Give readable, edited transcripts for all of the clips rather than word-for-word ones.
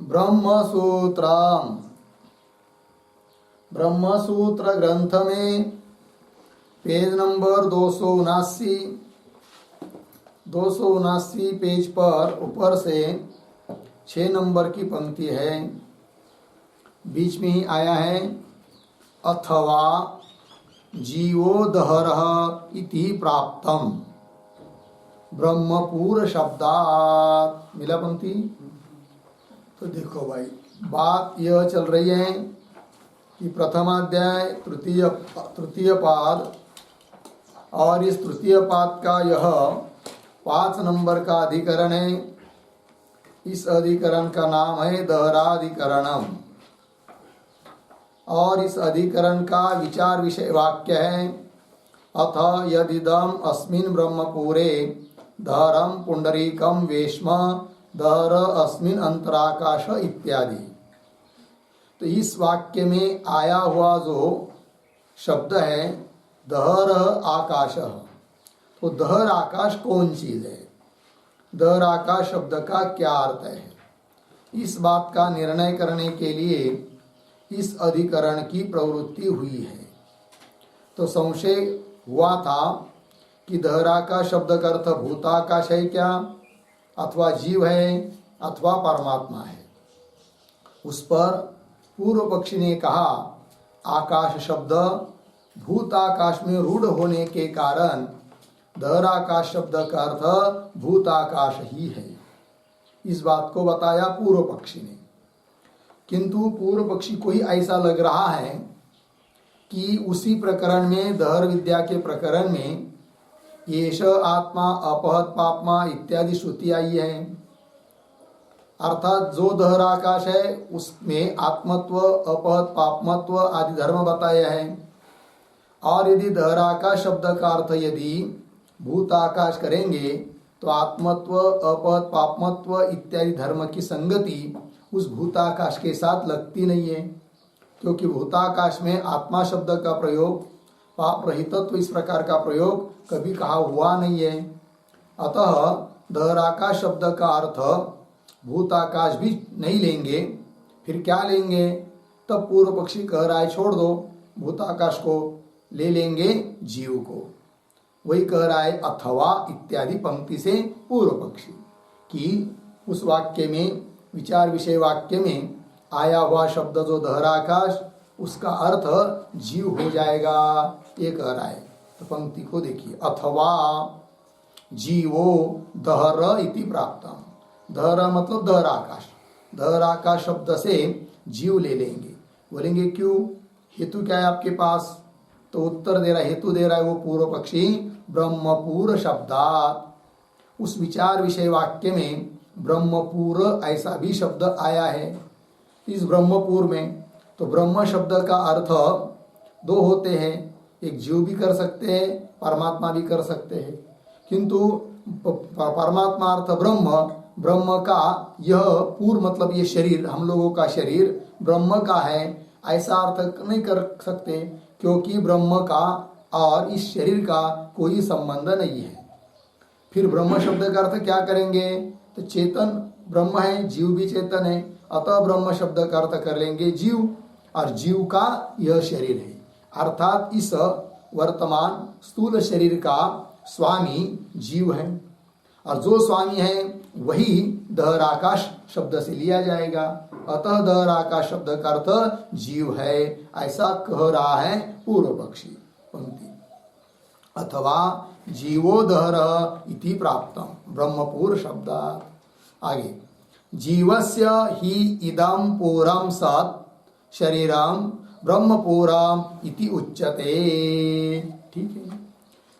ब्रह्मसूत्रम। ब्रह्मसूत्र ग्रंथ में page number 279 page पर ऊपर से 6 नंबर की पंक्ति है, बीच में ही आया है अथवा जीवो दहरः इति प्राप्तम ब्रह्मपूर शब्दात्। मिला पंक्ति? तो देखो भाई, बात यह चल रही है कि प्रथमाध्याय तृतीय पाद और इस तृतीय पाद का यह 5 नंबर का अधिकरण है। इस अधिकरण का नाम है दहराधिकरणम और इस अधिकरण का विचार विषय वाक्य है अथ यदिदम अस्मिन् ब्रह्मपुरे दहरम पुंडरीकम वेश्म दहर अस्मिन् अंतराकाश इत्यादि। तो इस वाक्य में आया हुआ जो शब्द है दहर आकाश, तो दहर आकाश कौन चीज है, दहर आकाश शब्द का क्या अर्थ है, इस बात का निर्णय करने के लिए इस अधिकरण की प्रवृत्ति हुई है। तो संशय हुआ था कि दहराकाश शब्द का अर्थ भूताकाश है क्या, अथवा जीव है, अथवा परमात्मा है। उस पर पूर्व पक्षी ने कहा आकाश शब्द भूताकाश में रूढ़ होने के कारण दहराकाश शब्द का अर्थ भूताकाश ही है। इस बात को बताया पूर्व पक्षी ने, किंतु पूर्व पक्षी को ही ऐसा लग रहा है कि उसी प्रकरण में दहर विद्या के प्रकरण में येष आत्मा अपहत पापमा इत्यादि श्रुति आई है, अर्थात जो दहराकाश है उसमें आत्मत्व अपहत पापमत्व आदि धर्म बताया है। और यदि दहराकाश शब्द का अर्थ यदि भूताकाश करेंगे तो आत्मत्व अपहत पापमत्व इत्यादि धर्म की संगति उस भूताकाश के साथ लगती नहीं है, क्योंकि भूताकाश में आत्मा शब्द का प्रयोग, पाप रहितत्व इस प्रकार का प्रयोग कभी कहा हुआ नहीं है। अतः दहराकाश शब्द का अर्थ भूताकाश भी नहीं लेंगे, फिर क्या लेंगे? तब पूर्व पक्षी कह रहा है छोड़ दो, भूताकाश को ले लेंगे जीव को। वही कह रहा है अथवा इत्यादि पंक्ति से पूर्व पक्षी कि उस वाक्य में विचार विषय वाक्य में आया हुआ शब्द जो दहराकाश उसका अर्थ जीव हो जाएगा, ये कह रहा है। तो पंक्ति को देखिए, अथवा जीवो दहर इति प्राप्तम। दहर मतलब दहराकाश, दहराकाश शब्द से जीव ले लेंगे। बोलेंगे क्यों, हेतु क्या है आपके पास? तो उत्तर दे रहा है, हेतु दे रहा है वो पूर्व पक्षी ब्रह्मपूर शब्दात्। उस विचार विषय वाक्य में ब्रह्मपूर ऐसा भी शब्द आया है। इस ब्रह्मपूर में तो ब्रह्म शब्द का अर्थ 2 होते हैं, एक जीव भी कर सकते हैं, परमात्मा भी कर सकते हैं, किंतु परमात्मा अर्थ ब्रह्म, ब्रह्म का यह पूर्व मतलब ये शरीर, हम लोगों का शरीर ब्रह्म का है ऐसा अर्थ नहीं कर सकते, क्योंकि ब्रह्म का और इस शरीर का कोई संबंध नहीं है। फिर ब्रह्म शब्द का अर्थ क्या करेंगे? तो चेतन ब्रह्म है, जीव भी चेतन है, अतः ब्रह्म शब्द का अर्थ कर लेंगे जीव, और जीव का यह शरीर है, अर्थात इस वर्तमान स्थूल शरीर का स्वामी जीव है, और जो स्वामी है वही दहराकाश शब्द से लिया जाएगा। अतः दहराकाश शब्द का अर्थ जीव है, ऐसा कह रहा है पूर्व पक्षी। पंक्ति अथवा जीवो दहर इति प्राप्तम ब्रह्मपूर शब्दात्। आगे, जीवस्य हि इदं पूरं सत् शरीरम ब्रह्मपूरम इति उच्यते। ठीक है,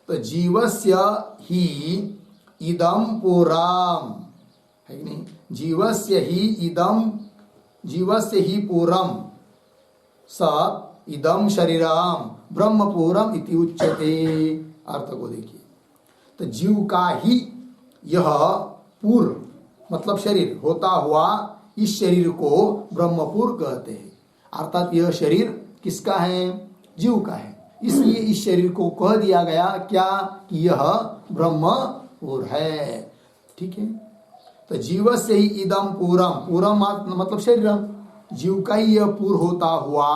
तो जीवस्य ही इदं पूरम है कि नहीं, जीवस्य ही पूरम सत् इदं शरीरम ब्रह्मपूरम इति उच्यते। अर्थ को देखिए, तो जीव का ही यह पूर्व मतलब शरीर होता हुआ इस शरीर को ब्रह्मपुर कहते हैं, अर्थात यह शरीर किसका है? जीव का है। इसलिए इस शरीर को कह दिया गया क्या कि यह ब्रह्मपुर है। ठीक है, तो जीव से ही इदम पूरम, पूरम मतलब शरीरम, जीव का ही यह पूर होता हुआ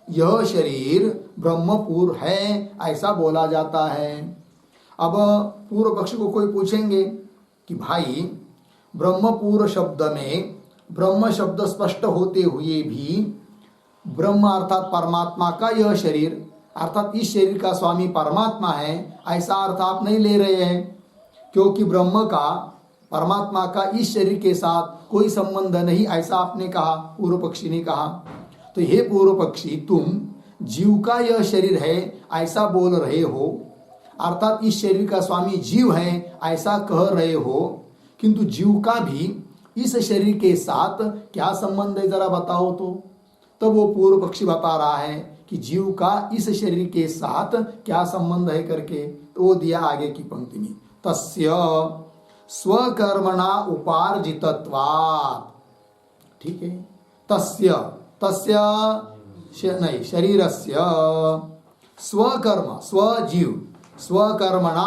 यह शरीर ब्रह्मपुर है, ऐसा बोला जाता है। अब पूर्व पक्ष को कोई पूछेंगे कि भाई ब्रह्मपुर शब्द में ब्रह्म शब्द स्पष्ट होते हुए भी ब्रह्म अर्थात परमात्मा का यह शरीर, अर्थात इस शरीर का स्वामी परमात्मा है, ऐसा अर्थ आप नहीं ले रहे हैं, क्योंकि ब्रह्म का परमात्मा का इस शरीर के साथ कोई संबंध नहीं, ऐसा आपने कहा, पूर्व पक्षी ने कहा। तो हे पूर्व पक्षी, तुम जीव का यह शरीर है ऐसा बोल रहे हो, अर्थात इस शरीर का स्वामी जीव है ऐसा कह रहे हो, किंतु जीव का भी इस शरीर के साथ क्या संबंध है जरा बताओ तो। तब वो पूर्व पक्षी बता रहा है कि जीव का इस शरीर के साथ क्या संबंध है करके, तो वो दिया आगे की पंक्ति में, तस्य स्वकर्मणा उपार्जितत्वात्। ठीक है, तस्य नहीं, शरीरस्य स्वकर्म स्वजीव स्वकर्मणा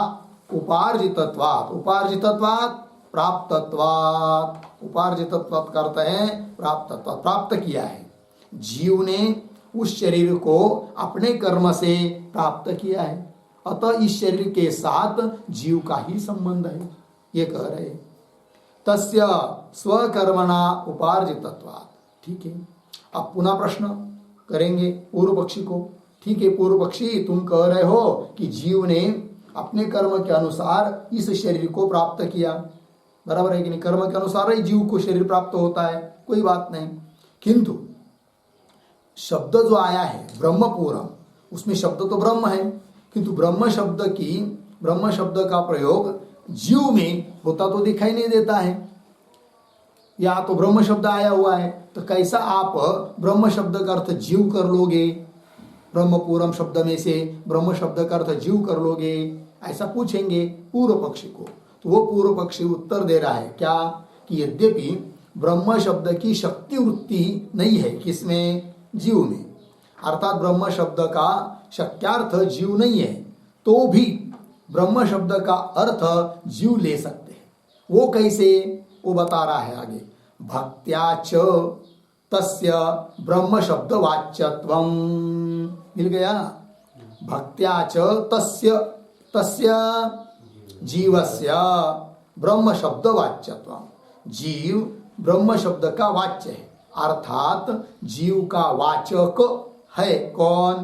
उपार्जितत्वात्, उपार्जितत्वात् प्राप्तत्वात्, उपार्जितत्वात् करते हैं प्राप्तत्वात्, प्राप्त किया है, जीव ने उस शरीर को अपने कर्म से प्राप्त किया है, अतः इस शरीर के साथ जीव का ही संबंध है, ये कह रहे। तस्य स्वकर्मणा उपार्जितत्वात्। ठीक है, अब पुनः प्रश्न करेंगे पूर्व पक्षी को। ठीक है पूर्व पक्षी, तुम कह रहे हो कि जीव ने अपने कर्म के अनुसार इस शरीर को प्राप्त किया, बराबर है कि नहीं, कर्म के अनुसार ही जीव को शरीर प्राप्त होता है, कोई बात नहीं, किंतु शब्द जो आया है ब्रह्मपुरम, उसमें शब्द तो ब्रह्म है, किंतु ब्रह्म शब्द का प्रयोग जीव में होता तो दिखाई नहीं देता है, या तो ब्रह्म शब्द आया हुआ है, तो कैसा आप ब्रह्म शब्द का अर्थ जीव कर लोगे, ब्रह्मपुरम शब्द में से ब्रह्म शब्द का अर्थ जीव कर लोगे, ऐसा पूछेंगे पूर्व पक्षी को। तो वो पूर्व पक्षी उत्तर दे रहा है क्या, कि यद्यपि ब्रह्म शब्द की शक्ति वृत्ति नहीं है, किसमें, जीव में, अर्थात ब्रह्म शब्द का शक्यार्थ जीव नहीं है, तो भी ब्रह्म शब्द का अर्थ जीव ले सकते हैं। वो कैसे, वो बता रहा है आगे, भक्त्या च तस्य ब्रह्म शब्द वाच्यत्वम, मिल गया, भक्त्या च तस्य जीवस्य ब्रह्म शब्द वाच्यत्वम, जीव ब्रह्म शब्द का वाच्य है, अर्थात जीव का वाचक है कौन,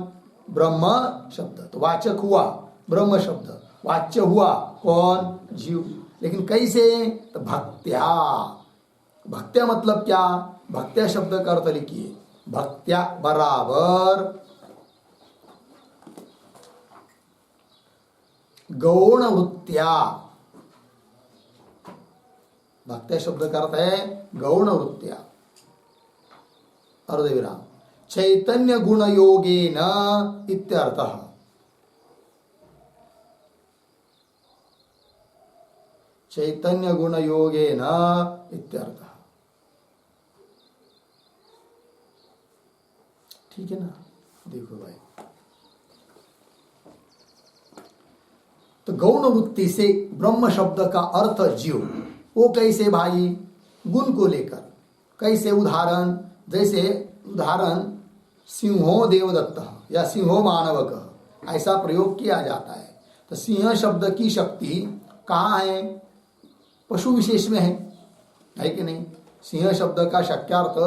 ब्रह्म शब्द, तो वाचक हुआ ब्रह्म शब्द, वाच्य हुआ कौन, जीव। लेकिन कैसे, तो भक्त्या, भक्त्या मतलब क्या, भक्त्या शब्द का अर्थ लिखिए, भक्त्या बराबर गौण वृत्त्या, भक्त्या शब्द का अर्थ है गौण वृत्त्या, अर्धविराम, चैतन्य गुण योगेन इत्यर्थः, चैतन्य गुण योगेन इत्यर्थः। ठीक है ना, देखो भाई, तो गौण वृत्ति से ब्रह्म शब्द का अर्थ जीव, वो कैसे भाई, गुण को लेकर, कैसे, उदाहरण, जैसे उदाहरण सिंहो देवदत्त या सिंहो मानवक, ऐसा प्रयोग किया जाता है। तो सिंह शब्द की शक्ति कहाँ है, पशु विशेष में है कि नहीं, सिंह शब्द का शक्यार्थ,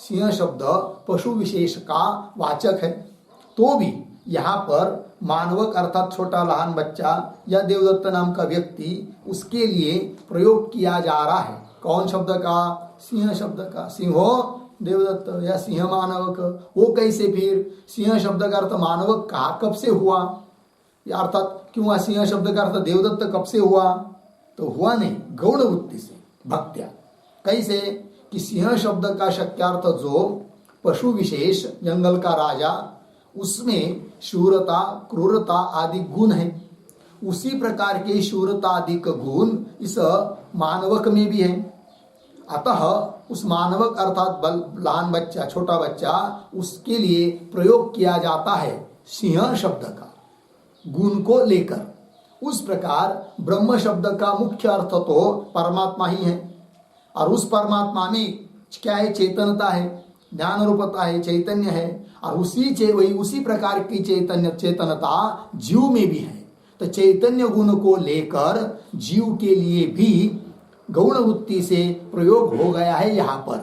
सिंह शब्द पशु विशेष का वाचक है, तो भी यहाँ पर मानवक अर्थात छोटा लहान बच्चा या देवदत्त नाम का व्यक्ति, उसके लिए प्रयोग किया जा रहा है, कौन शब्द का, सिंह शब्द का, सिंहो देवदत्त या सिंह मानवक। वो कैसे फिर, सिंह शब्द का अर्थ मानवक कहाँ कब से हुआ, या अर्थात क्यों सिंह शब्द का अर्थ देवदत्त कब से हुआ, तो हुआ नहीं, गौण वृत्ति से, भक्त्या। कैसे, कि सिंह शब्द का शक्यार्थ जो पशु विशेष, जंगल का राजा, उसमें शूरता क्रूरता आदि गुण है, उसी प्रकार के शूरता आदि गुण इस मानवक में भी है, अतः उस मानवक अर्थात लहान बच्चा, छोटा बच्चा, उसके लिए प्रयोग किया जाता है सिंह शब्द का गुण को लेकर। उस प्रकार ब्रह्म शब्द का मुख्य अर्थ तो परमात्मा ही है, और उस परमात्मा में क्या है? चेतनता है, ज्ञान रूपता है, चैतन्य है। और वही उसी प्रकार की चेतनता जीव में भी है। तो चैतन्य गुण को लेकर जीव के लिए भी गौण वृत्ति से प्रयोग हो गया है यहाँ पर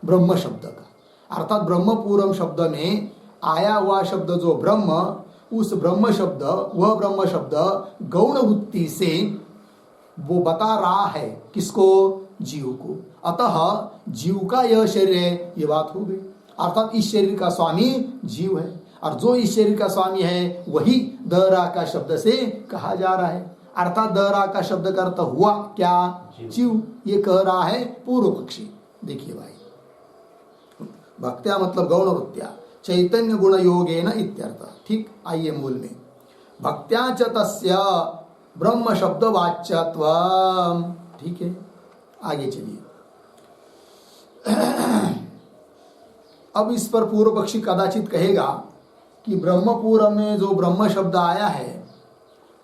ब्रह्म शब्द का। अर्थात ब्रह्मपूरम शब्द में आया हुआ शब्द जो ब्रह्म, उस ब्रह्म शब्द, वह ब्रह्म शब्द गौण वृत्ति से वो बता रहा है किसको? जीव को। अतः जीव का यह शरीर है, ये बात हो गई। अर्थात इस शरीर का स्वामी जीव है, और जो इस शरीर का स्वामी है वही दहरा का शब्द से कहा जा रहा है। अर्थात दहरा का शब्द का अर्थ हुआ क्या? जीव। ये कह रहा है पूर्व पक्षी। देखिए भाई, भक्त्या मतलब गौण वृत्त्या चैतन्य गुण योगेन इत्यर्थ। ठीक, आइए मूल में। भक्त्या च तस्य ब्रह्म शब्द वाच्यत्वम। ठीक है, आगे चलिए। अब इस पर पूर्व पक्षी कदाचित कहेगा कि ब्रह्मपुर में जो ब्रह्म शब्द आया है,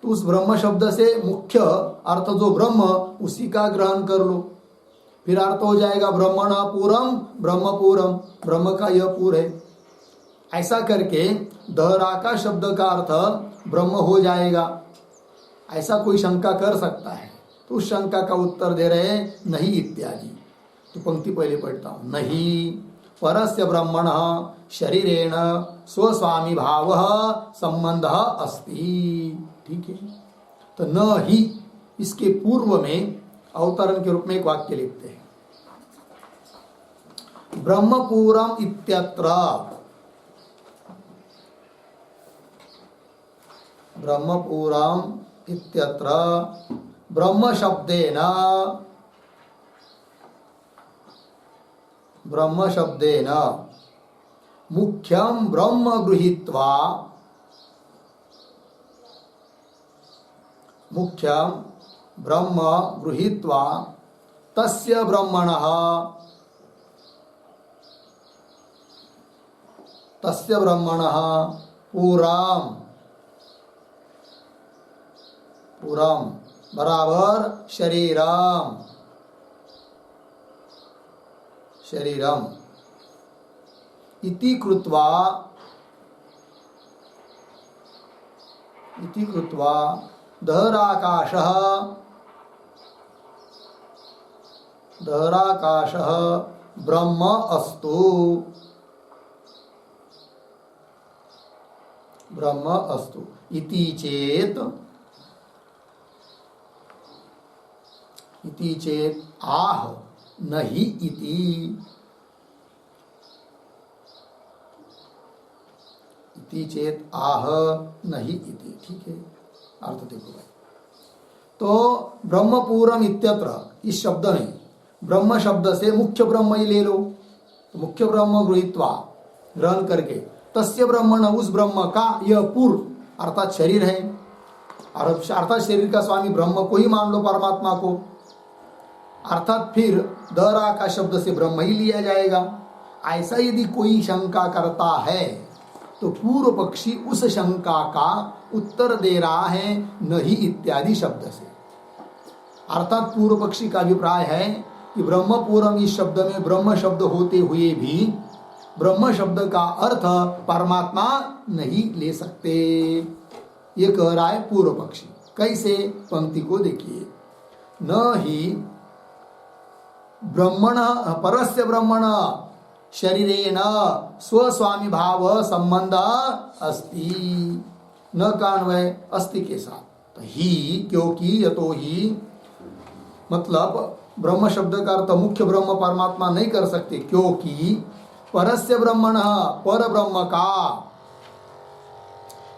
तो उस ब्रह्म शब्द से मुख्य अर्थ जो ब्रह्म, उसी का ग्रहण कर लो। फिर अर्थ हो जाएगा ब्रह्मण पूरम ब्रह्मपूरम, ब्रह्म का यह पूर है। ऐसा करके दहरा का शब्द का अर्थ ब्रह्म हो जाएगा। ऐसा कोई शंका कर सकता है, तो उस शंका का उत्तर दे रहे हैं नहीं इत्यादि। तो पंक्ति पहले पढ़ता हूं। नहीं परस्य ब्रह्मण शरीरेण स्वस्वामी भाव संबंध अस्ति। ठीक है, तो न ही इसके पूर्व में अवतरण के रूप में एक वाक्य लिखते हैं। ब्रह्मपूरम इत्यत्र, ब्रह्मपूरम इत्यत्र ब्रह्म शब्देन, ब्रह्म शब्देन मुख्यम ब्रह्म गृहीत्वा, मुख्यम ब्रह्म गृहीत्वा तस्य ब्रह्मणः, तस्य ब्रह्मणः पूरम, पूरम बराबर शरीरम, शरीरम इति कृत्वा, इति कृत्वा दहराकाशः, दहराकाशः ब्रह्म अस्तु, ब्रह्म अस्तु इति चेत, इति चेत आह नहीं इति, इति चेत आह नहीं इति। ठीक है, अर्थ देखो भाई। तो ब्रह्मपूरम इत्यत्र, इस शब्द में ब्रह्म शब्द से मुख्य ब्रह्म ही ले लो। तो मुख्य ब्रह्म गृहीत्वा, ग्रहण करके, तस्य ब्रह्मण उस ब्रह्म का, यह पूर्व अर्थात शरीर है, और अर्थात शरीर का स्वामी ब्रह्म को ही मान लो, परमात्मा को। अर्थात फिर दहरा का शब्द से ब्रह्म ही लिया जाएगा। ऐसा यदि कोई शंका करता है तो पूर्व पक्षी उस शंका का उत्तर दे रहा है नहीं इत्यादि शब्द से। अर्थात पूर्व पक्षी का अभिप्राय है कि ब्रह्मपूरम इस शब्द में ब्रह्म शब्द होते हुए भी ब्रह्म शब्द का अर्थ परमात्मा नहीं ले सकते, ये कह रहा है पूर्व पक्षी। कैसे? पंक्ति को देखिए। न ही ब्रह्मण परस्य ब्रह्मण शरीरेण स्वस्वामी भाव संबंध अस्ति, न कान्वय अस्ति के साथ। तो ही, क्योंकि, यतो ही, मतलब ब्रह्म शब्द का अर्थ मुख्य ब्रह्म परमात्मा नहीं कर सकते, क्योंकि परस्य ब्रह्मण, पर ब्रह्म का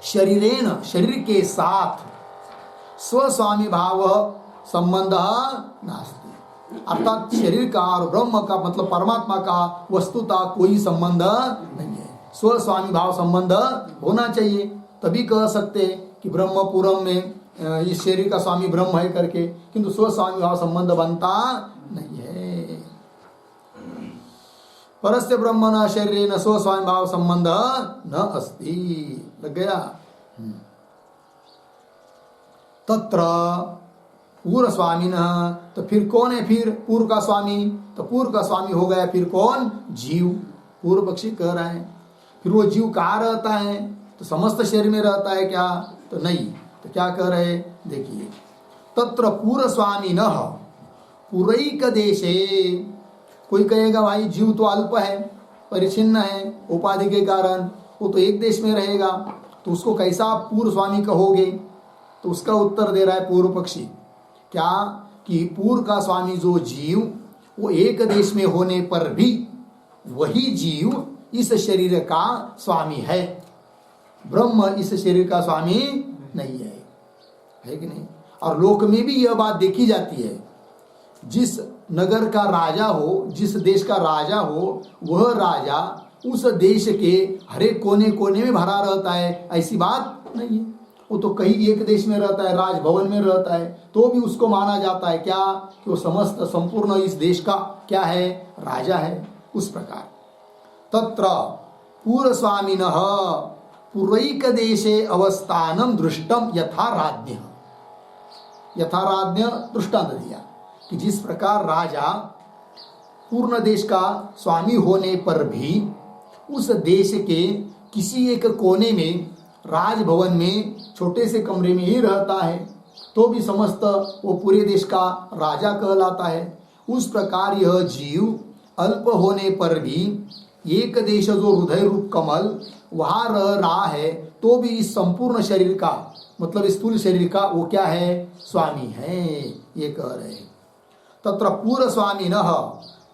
शरीरेण, शरीर के साथ स्वस्वामी भाव संबंध नास्ति। अर्थात शरीर का और ब्रह्म का मतलब परमात्मा का वस्तुता कोई संबंध नहीं है। स्वस्वामी भाव संबंध होना चाहिए, तभी कह सकते कि ब्रह्मपुरम में इस शरीर का स्वामी ब्रह्म है करके, किंतु स्वस्वामी भाव संबंध बनता नहीं है। परस्य ब्रह्मण शरीरेण स्वस्वामी भाव संबंध न अस्ति। लग गया? तत्र पूर्व स्वामी न, तो फिर कौन है फिर पूर्व का स्वामी? तो पूर्व का स्वामी हो गया फिर कौन? जीव। पूर्व पक्षी कह रहे हैं। फिर वो जीव कहाँ रहता है? तो समस्त शरीर में रहता है क्या? तो नहीं। तो क्या कह रहे? देखिए, तत्र पूर्व स्वामी न पुरैक देशे। कोई कहेगा भाई जीव तो अल्प है, परिचिन्न है उपाधि के कारण, वो तो एक देश में रहेगा, तो उसको कैसा आप पूर्व स्वामी कहोगे? तो उसका उत्तर दे रहा है पूर्व पक्षी क्या कि पूर्व का स्वामी जो जीव वो एक देश में होने पर भी वही जीव इस शरीर का स्वामी है। ब्रह्म इस शरीर का स्वामी नहीं है कि नहीं? और लोक में भी यह बात देखी जाती है, जिस नगर का राजा हो, जिस देश का राजा हो, वह राजा उस देश के हर एक कोने कोने में भरा रहता है, ऐसी बात नहीं है। वो तो कहीं एक देश में रहता है, राजभवन में रहता है, तो भी उसको माना जाता है क्या कि वो समस्त संपूर्ण इस देश का क्या है? राजा है। उस प्रकार तत्र पूर्व स्वामिनः पुरैक देशे अवस्थानम दृष्टम यथा राज्ञ। यथा राज्ञ दृष्टांत दिया कि जिस प्रकार राजा पूर्ण देश का स्वामी होने पर भी उस देश के किसी एक कोने में राजभवन में छोटे से कमरे में ही रहता है, तो भी समस्त वो पूरे देश का राजा कहलाता है। उस प्रकार यह जीव अल्प होने पर भी एक देश जो हृदय रूप कमल वहाँ रह रहा है, तो भी इस संपूर्ण शरीर का मतलब स्थूल शरीर का वो क्या है? स्वामी है। ये कह रहे हैं। तत्र पूर्व स्वामी न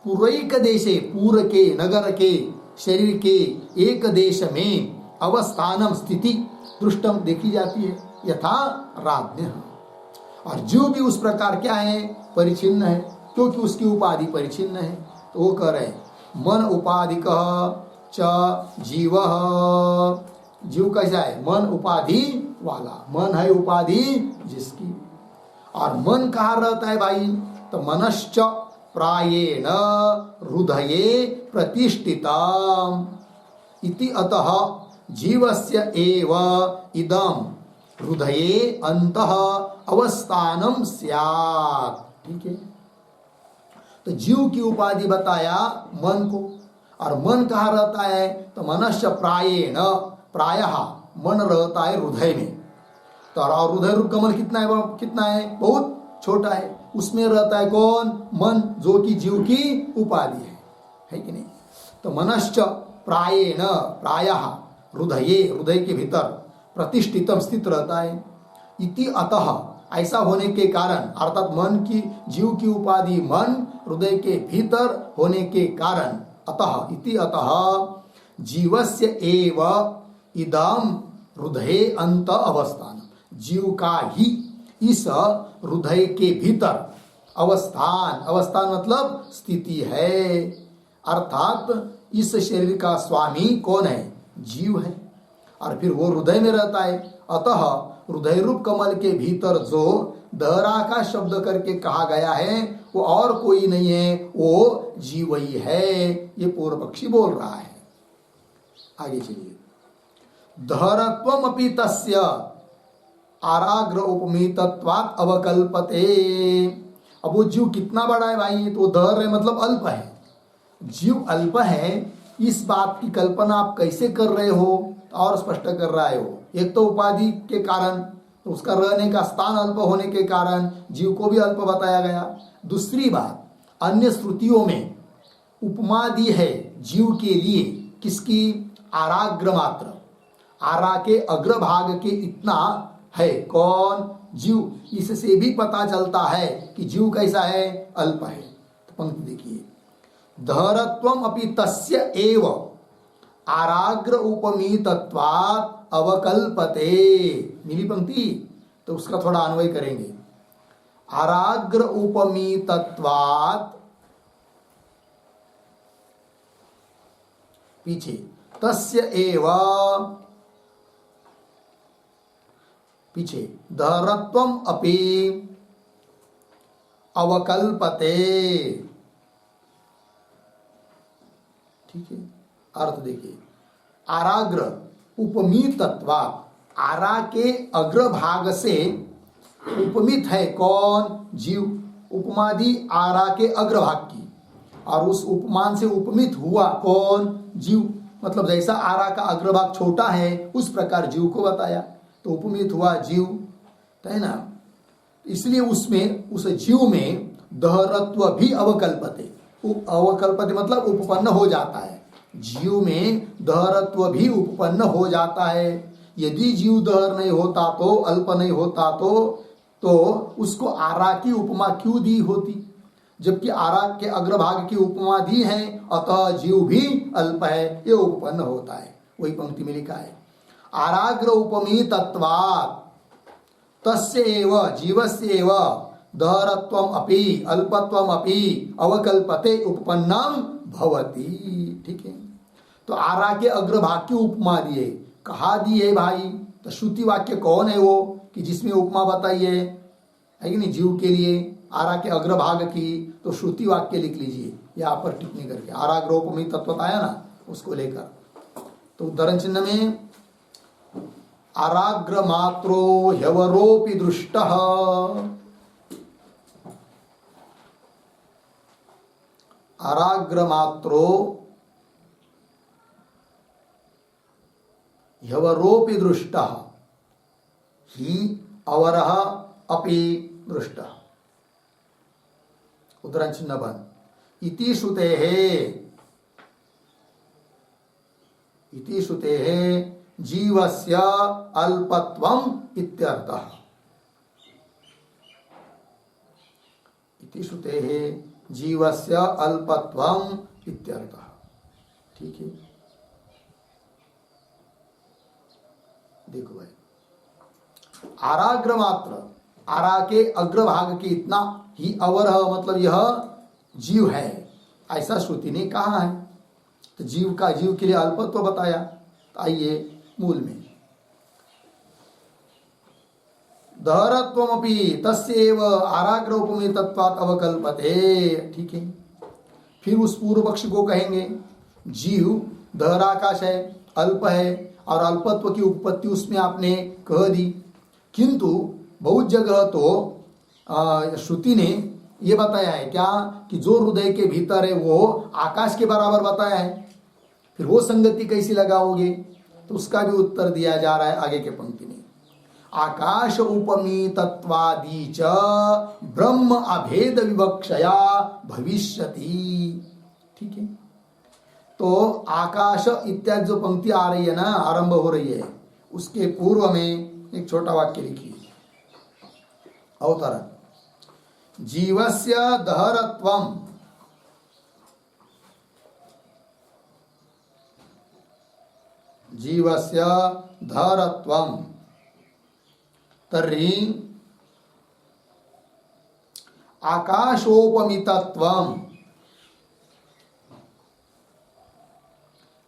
पुरैक देशे, पूर्व के नगर के शरीर के एक देश में अवस्थानम स्थिति दृष्टम देखी जाती है यथा राज्ञ। और जीव भी उस प्रकार क्या है? परिचिन्न है, क्योंकि उसकी उपाधि परिचिन्न है। तो वो कह रहे मन उपाधिक च जीव। जीव कैसा है? मन उपाधि वाला। मन है उपाधि जिसकी। और मन कहाँ रहता है भाई? तो मनश्च प्रायेण हृदये प्रतिष्ठितम् इति अतः जीवस्य एव इदं हृदये अंतः अवस्थानम स्यात्। ठीक है। तो जीव की उपाधि बताया मन को, और मन कहाँ रहता है? तो मनश्च प्रायेण, प्रायः मन रहता है हृदय में। तो और हृदय रूप कमल कितना है? कितना है? बहुत छोटा है। उसमें रहता है कौन? मन, जो कि जीव की उपाधि है कि नहीं? तो मनश्च प्रायेण, प्रायः हृदये, हृदय के भीतर प्रतिष्ठितम स्थित रहता है। इति अतः, ऐसा होने के कारण, अर्थात मन की जीव की उपाधि मन हृदय के भीतर होने के कारण, अतः इति अतः जीवस्य एव इदम हृदये अंत अवस्थान, जीव का ही इस हृदय के भीतर अवस्थान, अवस्थान मतलब स्थिति है। अर्थात इस शरीर का स्वामी कौन है? जीव है, और फिर वो हृदय में रहता है। अतः हृदय रूप कमल के भीतर जो दहरा का शब्द करके कहा गया है वो और कोई नहीं है, वो जीव ही है। ये पूर्व पक्षी बोल रहा है। आगे चलिए। दहरत्वम अपि तस्य आराग्र उपमितत्वात् अवकल्पते। अब वो जीव कितना बड़ा है भाई? तो दहर है मतलब अल्प है। जीव अल्प है, इस बात की कल्पना आप कैसे कर रहे हो? और स्पष्ट कर रहा है वो। एक तो उपाधि के कारण, तो उसका रहने का स्थान अल्प होने के कारण जीव को भी अल्प बताया गया। दूसरी बात, अन्य श्रुतियों में उपमा दी है जीव के लिए, किसकी? आराग्र मात्र, आरा के अग्रभाग के इतना है। कौन? जीव। इससे भी पता चलता है कि जीव कैसा है? अल्प है। तो पंक्ति देखिए, दहरत्वम अपि तस्य एव आराग्र उपमीतत्वात् अवकल्पते। मिली पंक्ति? तो उसका थोड़ा अन्वय करेंगे। आराग्र उपमीतत्वात्, पीछे तस्य एव, पीछे दहरत्वम अपि अवकल्पते। ठीक है। अर्थ देखिए, आराग्र उपमीतत्वात्, आरा के अग्रभाग से उपमित है कौन? जीव। उपमा दी आरा के अग्रभाग की, और उस उपमान से उपमित हुआ कौन? जीव। मतलब जैसा आरा का अग्रभाग छोटा है उस प्रकार जीव को बताया, तो उपमित हुआ जीव, तो है ना। इसलिए उसमें, उस जीव में दहरत्व भी अवकल्पते, अवकल्पते मतलब उपपन्न हो जाता है। जीव में दहरत्व भी उपपन्न हो जाता है। यदि जीव दहर नहीं होता तो, अल्प नहीं होता तो उसको आरा की उपमा क्यों दी होती? जबकि आरा के अग्रभाग की उपमा दी है, अतः जीव भी अल्प है, ये उपपन्न होता है। वही पंक्ति में लिखा है, आराग्र उपमी तत्वात् तस्यैव जीवस्यैव दहरत्वम अपि अल्पत्वम अपि अवकल्पते उपपन्नम भवति। ठीक है, तो आरा के अग्रभाग की उपमा दी है। कहा दी है भाई? तो श्रुति वाक्य कौन है वो कि जिसमें उपमा बताई है कि नहीं? जीव के लिए आरा के अग्रभाग की, तो श्रुति वाक्य लिख लीजिए यहाँ पर टिप्पणी करके। आराग्रोपमी तत्व आया ना, उसको लेकर। तो उदाहरण चिन्ह में आराग्र मात्रो ह्यवरोपि दृष्टः, आराग्र मात्रो ह्यवरोपि दृष्टः हि अवरः अपि दृष्टः। उदाहरण चिन्ह बंद। इति श्रुतेः जीवस्य अल्पत्वम इत्यर्थः। इति श्रुतेः जीवस्य अल्पत्वम इत्यर्थः। ठीक है, देखो भाई, आराग्र मात्र, आरा के अग्रभाग के इतना ही अवरह मतलब यह जीव है, ऐसा श्रुति ने कहा है। तो जीव के लिए अल्पत्व बताया। तो आइए मूल में, दहरत्वमपि तस्यैव आराग्र उपमी तत्वात् अवकल्पते। ठीक है, फिर उस पूर्व पक्ष को कहेंगे जीव दहराकाश है, अल्प है, और अल्पत्व की उत्पत्ति उसमें आपने कह दी। किंतु बहुत जगह तो श्रुति ने ये बताया है क्या कि जो हृदय के भीतर है वो आकाश के बराबर बताया है। फिर वो संगति कैसी लगाओगे? तो उसका भी उत्तर दिया जा रहा है आगे के पंक्ति में। आकाश उपमी तत्वादि च ब्रह्म अभेद विवक्षया भविष्यति। ठीक है, तो आकाश इत्यादि जो पंक्ति आ रही है ना, आरंभ हो रही है, उसके पूर्व में एक छोटा वाक्य लिखिए। अवतरण, जीवस्य दहरत्वम जीवस्य दहरत्वम तर्हि आकाशोपमितत्वम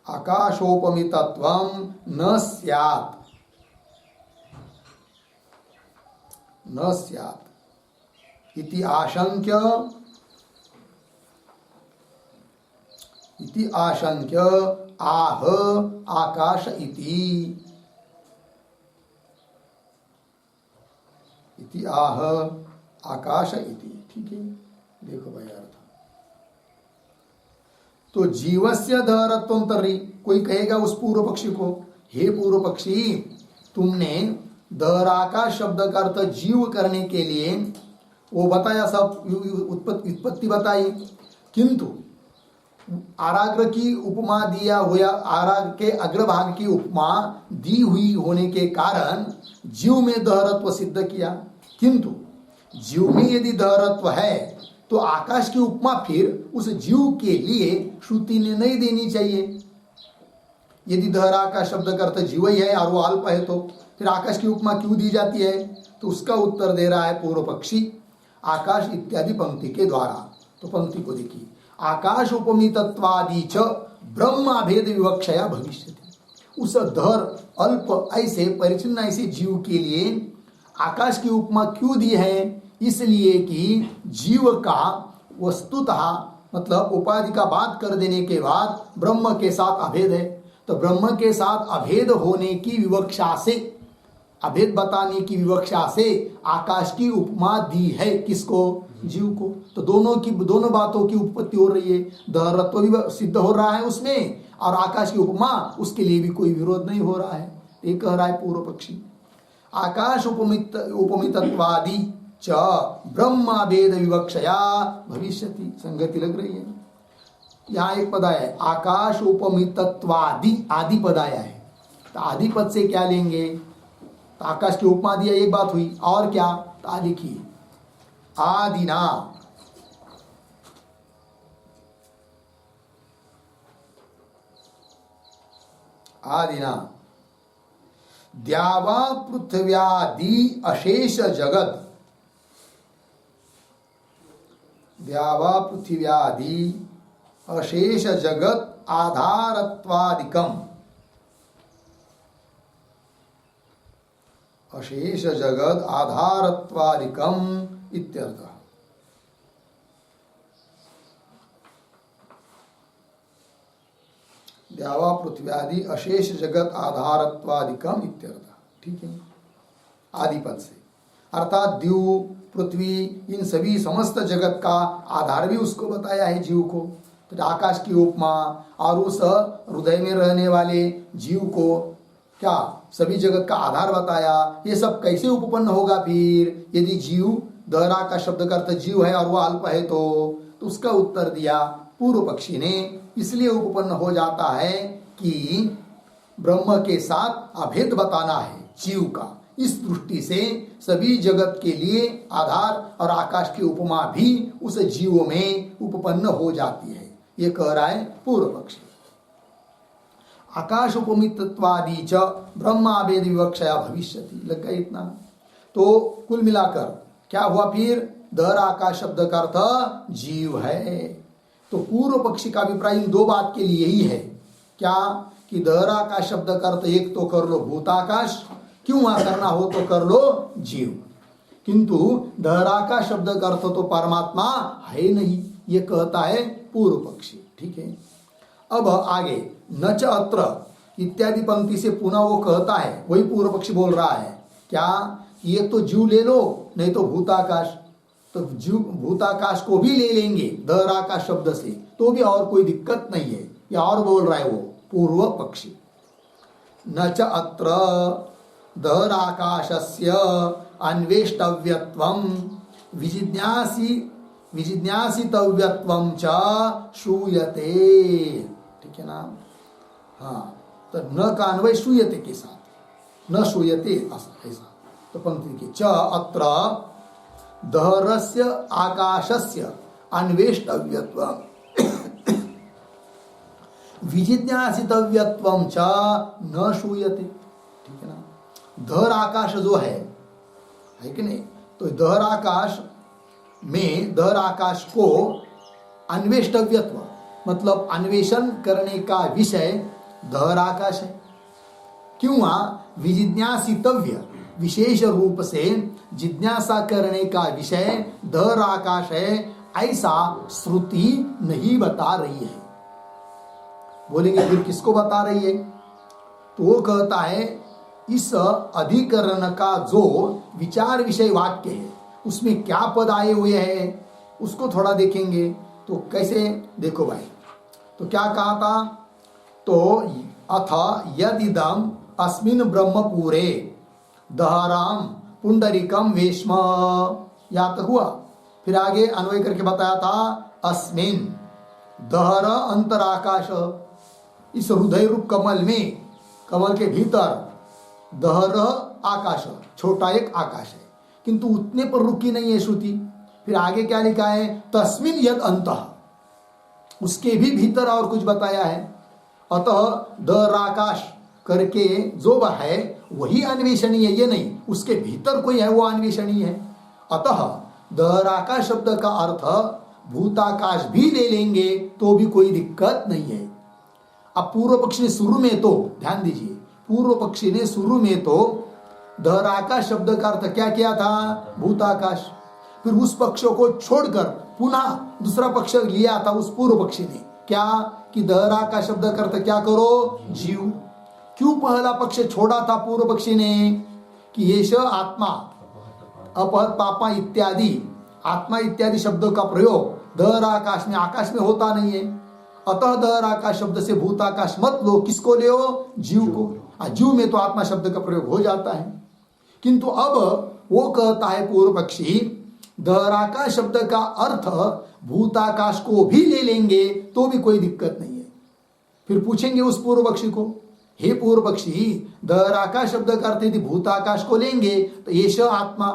आकाशोपमितत्वम न स्यात् इति आशंक्य आह आकाश इति आह आकाश इति। ठीक है, देखो भाई अर्थ। तो जीवस्य दहरत्वम तर्हि, कोई कहेगा उस पूर्व पक्षी को, हे पूर्व पक्षी, तुमने दहराकाश शब्द का अर्थ जीव करने के लिए वो बताया, सब उत्पत्ति बताई, किंतु आराग्र की उपमा दिया हुआ, आराग्र के अग्रभाग की उपमा दी हुई होने के कारण जीव में दहरत्व सिद्ध किया। किंतु जीव में यदि दहरत्व है तो आकाश की उपमा फिर उस जीव के लिए श्रुति ने नहीं देनी चाहिए। यदि दहराकाश शब्द का अर्थ जीव ही है और वो अल्प है तो फिर आकाश की उपमा क्यों दी जाती है? तो उसका उत्तर दे रहा है पूर्व पक्षी आकाश इत्यादि पंक्ति के द्वारा। तो पंक्ति को देखिए, आकाश उपमितत्वादि च ब्रह्माभेद विवक्षया भविष्यति। उस धर अल्प ऐसे परिचिन्न ऐसे जीव के लिए आकाश की उपमा क्यों दी है? इसलिए कि जीव का वस्तुतः मतलब उपाधि का बात कर देने के बाद ब्रह्म के साथ अभेद है, तो ब्रह्म के साथ अभेद होने की विवक्षा से अभेद बताने की विवक्षा से आकाश की उपमा दी है। किसको? जीव को। तो दोनों बातों की उत्पत्ति हो रही है, दहरत्व भी सिद्ध हो रहा है उसमें, और आकाश की उपमा, उसके लिए भी कोई विरोध नहीं हो रहा है। ये कह रहा है पूर्व पक्षी। आकाश उपमितत्वादि च ब्रह्माभेद विवक्षया भविष्यति। संगति लग रही है। यहाँ एक पद आया है, आकाश उपमितत्वादि, आदि पद आया है। तो आदि पद से क्या लेंगे? तो आकाश की उपमा दिया, एक बात हुई, और क्या? तो आदि लिखिए, आदिना आदिना द्यावा पृथ्व्यादि अशेष जगत, द्यावा पृथ्व्यादि अशेष जगत आधारत्वादिकम, अशेष जगत आधारत्वादिकम इत्यर्थः। द्यावा पृथ्व्यादि अशेष जगत आधारत्वादिकम इत्यर्थः। ठीक है, आदिपद से, अर्थात द्यू, पृथ्वी, इन सभी समस्त जगत का आधार भी उसको बताया है, जीव को। तो आकाश की उपमा और उस हृदय में रहने वाले जीव को क्या सभी जगत का आधार बताया। ये सब कैसे उपपन्न होगा फिर, यदि जीव, दहरा का शब्द का अर्थ जीव है और वो अल्प है, तो उसका उत्तर दिया पूर्व पक्षी ने, इसलिए उपपन्न हो जाता है कि ब्रह्म के साथ अभेद बताना है जीव का। इस दृष्टि से सभी जगत के लिए आधार और आकाश की उपमा भी उस जीव में उपपन्न हो जाती है। ये कह रहा है पूर्व पक्षी। आकाश उपमितत्वादि च ब्रह्माभेद विवक्षया भविष्यति। लग गया इतना? तो कुल मिलाकर क्या हुआ फिर? दहर आकाश शब्द का अर्थ जीव है। तो पूर्व पक्षी का अभिप्राय इन दो बात के लिए ही है। क्या? कि दहर आकाश शब्द का अर्थ एक तो कर लो भूताकाश, क्यों वहां करना हो तो कर लो जीव, किंतु दहर आकाश शब्द का अर्थ तो परमात्मा है नहीं, ये कहता है पूर्व पक्षी। ठीक है, अब आगे न च अत्र इत्यादि पंक्ति से पुनः वो कहता है, वही पूर्व पक्षी बोल रहा है क्या? ये तो जीव ले लो, नहीं तो भूताकाश। तो जीव भूताकाश को भी ले लेंगे दहर आकाश शब्द से, तो भी और कोई दिक्कत नहीं है। या और बोल रहा है वो पूर्व पक्षी, न च अत्र दहर आकाशस्य अन्वेष्टव्यत्वं विजिज्ञासितव्यत्वं च श्रूयते। ठीक है ना? हाँ, तो न का अन्वय श्रूयते के साथ, न श्रूयते ऐसा। तो पंक्ति के च अत्र दहरस्य आकाशस्य अन्वेष्टव्यत्वं विजिज्ञासितव्यत्वं च न श्रूयते। ठीक है ना? दहर आकाश जो है कि नहीं, तो दहर आकाश में, दहर आकाश को अन्वेष्टव्यत्व मतलब अन्वेषण करने का विषय दहर आकाश है। क्यों? विजिज्ञासितव्य विशेष रूप से जिज्ञासा करने का विषय दहर आकाश है, ऐसा श्रुति नहीं बता रही है। बोलेंगे फिर किसको बता रही है? तो वो कहता है इस अधिकरण का जो विचार विषय वाक्य है उसमें क्या पद आए हुए हैं उसको थोड़ा देखेंगे। तो कैसे? देखो भाई, तो क्या कहा था? तो अथ यदिदम अस्मिन् ब्रह्मपुरे दहराम पुंडरीकम वेश्म, या तक हुआ। फिर आगे अन्वय करके बताया था अस्मिन् दहर अंतराकाश, इस हृदय रूप कमल में, कमल के भीतर दहर आकाश, छोटा एक आकाश है, किंतु उतने पर रुकी नहीं है श्रुति। फिर आगे क्या लिखा है? तस्मिन यद अंतः, उसके भी भीतर और कुछ बताया है। अतः दहर आकाश करके जो है वही अन्वेषणीय, ये नहीं उसके भीतर कोई है वो अन्वेषणीय है। अतः दहर आकाश शब्द का अर्थ भूताकाश भी ले लेंगे तो भी कोई दिक्कत नहीं है। अब पूर्व पक्षी ने शुरू में तो, ध्यान दीजिए, पूर्व पक्षी ने शुरू में तो दहर आकाश शब्द का अर्थ क्या किया था? भूताकाश। फिर उस पक्ष को छोड़कर पुनः दूसरा पक्ष लिया था उस पूर्व पक्षी ने, क्या? कि दहर आकाश शब्द का अर्थ क्या करो? जीव। क्यों पहला पक्ष छोड़ा था पूर्व पक्षी ने? कि येष आत्मा अपहत पापा इत्यादि, आत्मा इत्यादि शब्दों का प्रयोग दहर आकाश में, आकाश में होता नहीं है। अतः दहर आकाश शब्द से भूताकाश मत लो, किसको ले हो? जीव को। जीव में तो आत्मा शब्द का प्रयोग हो जाता है। किंतु अब वो कहता है पूर्व पक्षी, दहराकाश शब्द का अर्थ भूताकाश को भी ले लेंगे तो भी कोई दिक्कत नहीं है। फिर पूछेंगे उस पूर्व पक्षी को, हे पूर्व पक्षी, दहराकाश शब्द का अर्थ यदि भूताकाश को लेंगे तो येष आत्मा,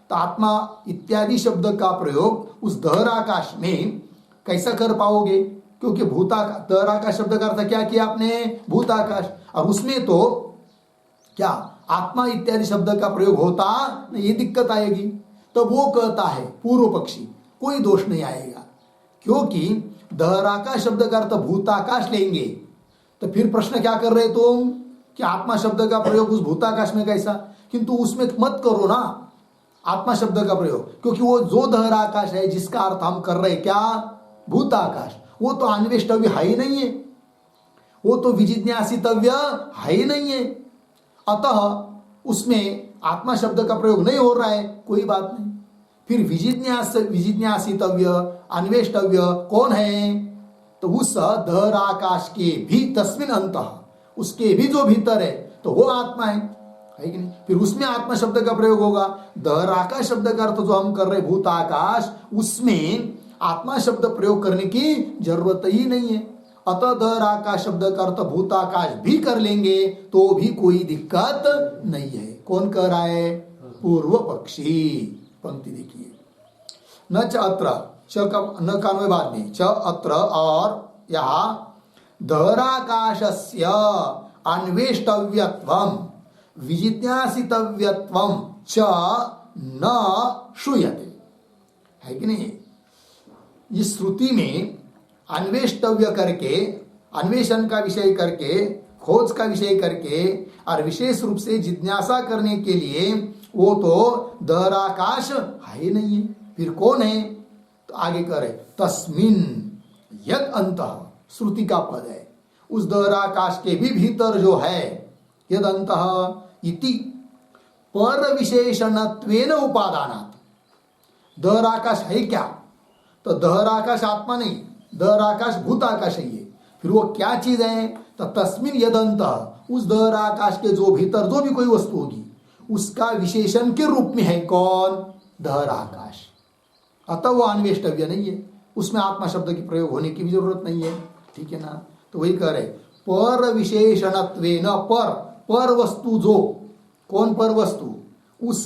तो आत्मा इत्यादि शब्द का प्रयोग उस दहराकाश में कैसा कर पाओगे? क्योंकि दहराकाश शब्द का अर्थ क्या किया आपने? भूताकाश, और उसमें तो क्या आत्मा इत्यादि शब्द का प्रयोग होता नहीं, ये दिक्कत आएगी। तो वो कहता है पूर्व पक्षी, कोई दोष नहीं आएगा, क्योंकि दहराकाश शब्द का अर्थ भूताकाश लेंगे तो फिर प्रश्न क्या कर रहे तुम कि आत्मा शब्द का प्रयोग उस भूताकाश में कैसा? किंतु उसमें मत करो ना आत्मा शब्द का प्रयोग, क्योंकि वो जो दहराकाश है जिसका अर्थ हम कर रहे क्या? भूताकाश, वो तो अन्वेष्टव्य है ही नहीं है, वो तो विजिज्ञासितव्य है ही नहीं है। अतः उसमें आत्मा शब्द का प्रयोग नहीं हो रहा है, कोई बात नहीं। फिर विजिज्ञासितव्य, अन्वेष्टव्य कौन है? तो उस दहराकाश के भी तस्मिन अंतः, उसके भी जो भीतर है तो वो आत्मा है कि नहीं? फिर उसमें आत्मा शब्द का प्रयोग होगा। दहराकाश शब्द का अर्थ जो हम कर रहे भूताकाश, उसमें आत्मा शब्द प्रयोग करने की जरूरत ही नहीं है। अतः दहराकाश शब्द का अर्थ भूताकाश भी कर लेंगे तो भी कोई दिक्कत नहीं है। कौन कह रहा है? पूर्व पक्षी। पंक्ति देखिए, न च अत्र, न का बाद में च अत्र, और यहाँ दहराकाशस्य अन्वेष्टव्यत्वम विजिज्ञासितव्यत्वम च न श्रूयते, है कि नहीं? इस श्रुति में अन्वेष्टव्य करके, अन्वेषण का विषय करके, खोज का विषय करके और विशेष रूप से जिज्ञासा करने के लिए वो तो दहराकाश है ही नहीं है। फिर कौन है? तो आगे करे तस्मिन यद अंतः, श्रुति का पद है, उस दहराकाश के भी भीतर जो है यद अंतः इति पर विशेषणत्वेन उपादानात्। दहराकाश है क्या? तो दहराकाश आत्मा नहीं, दहराकाश भूताकाश है ये। फिर वो क्या चीज है? तो तस्मिन यदंतः, उस दहराकाश के जो भीतर जो भी कोई वस्तु होगी उसका विशेषण के रूप में है कौन? दहराकाश। अतः वो अन्वेष्टव्य नहीं है, उसमें आत्मा शब्द की प्रयोग होने की भी जरूरत नहीं है। ठीक है ना? तो वही कह रहे पर विशेषणत्वेन, पर वस्तु जो, कौन पर वस्तु? उस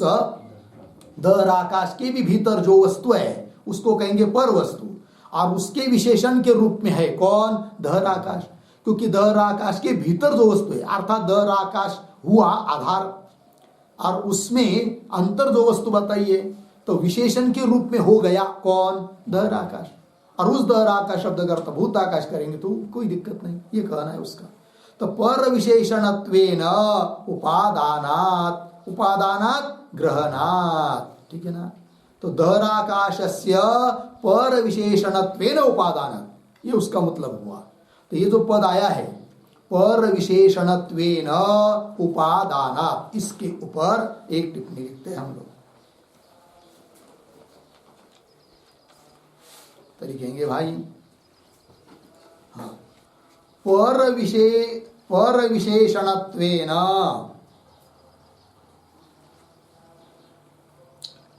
दहराकाश के भी भीतर जो वस्तु है उसको कहेंगे पर वस्तु, और उसके विशेषण के रूप में है कौन? दहराकाश। क्योंकि दहराकाश के भीतर जो वस्तु है, अर्थात दहराकाश हुआ आधार, और उसमें अंतर जो वस्तु बताइए तो विशेषण के रूप में हो गया कौन? दहराकाश। और उस दहराकाश शब्द का अर्थ भूताकाश करेंगे तो कोई दिक्कत नहीं, ये कहना है उसका। तो पर विशेषणत्वेन उपादानात्, उपादानात् ग्रहणात्, ठीक है ना? तो दहराकाशस्य पर विशेषणत्वेन उपादानात्, ये उसका मतलब हुआ। तो ये जो पद आया है पर विशेषणत्वेन उपादानात्, इसके ऊपर एक टिप्पणी लिखते हैं हम लोग। तो लिखेंगे भाई, हाँ, पर विशेषणत्वेन,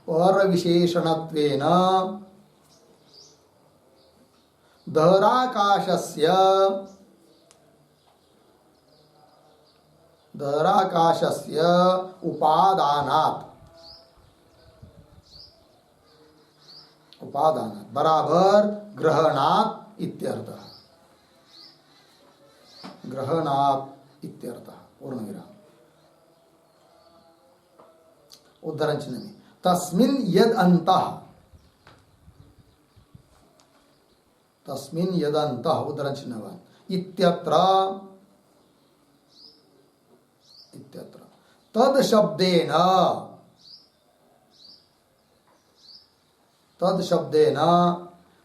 पर विशेषणत्वेन दहराकाशस्य, दहराकाशस्य उपादानात्, उपादानात् बराबर ग्रहणात् इत्यर्थः, ग्रहणात् इत्यर्थः, पूर्ण विराम। उद्धरण चिन्ह में तस्मिन् यद अंतः, तस्मिन् यद अंतः, उद्धरण चिन्ह इत्यत्र, इत्यत्र तद शब्देन, तद शब्देन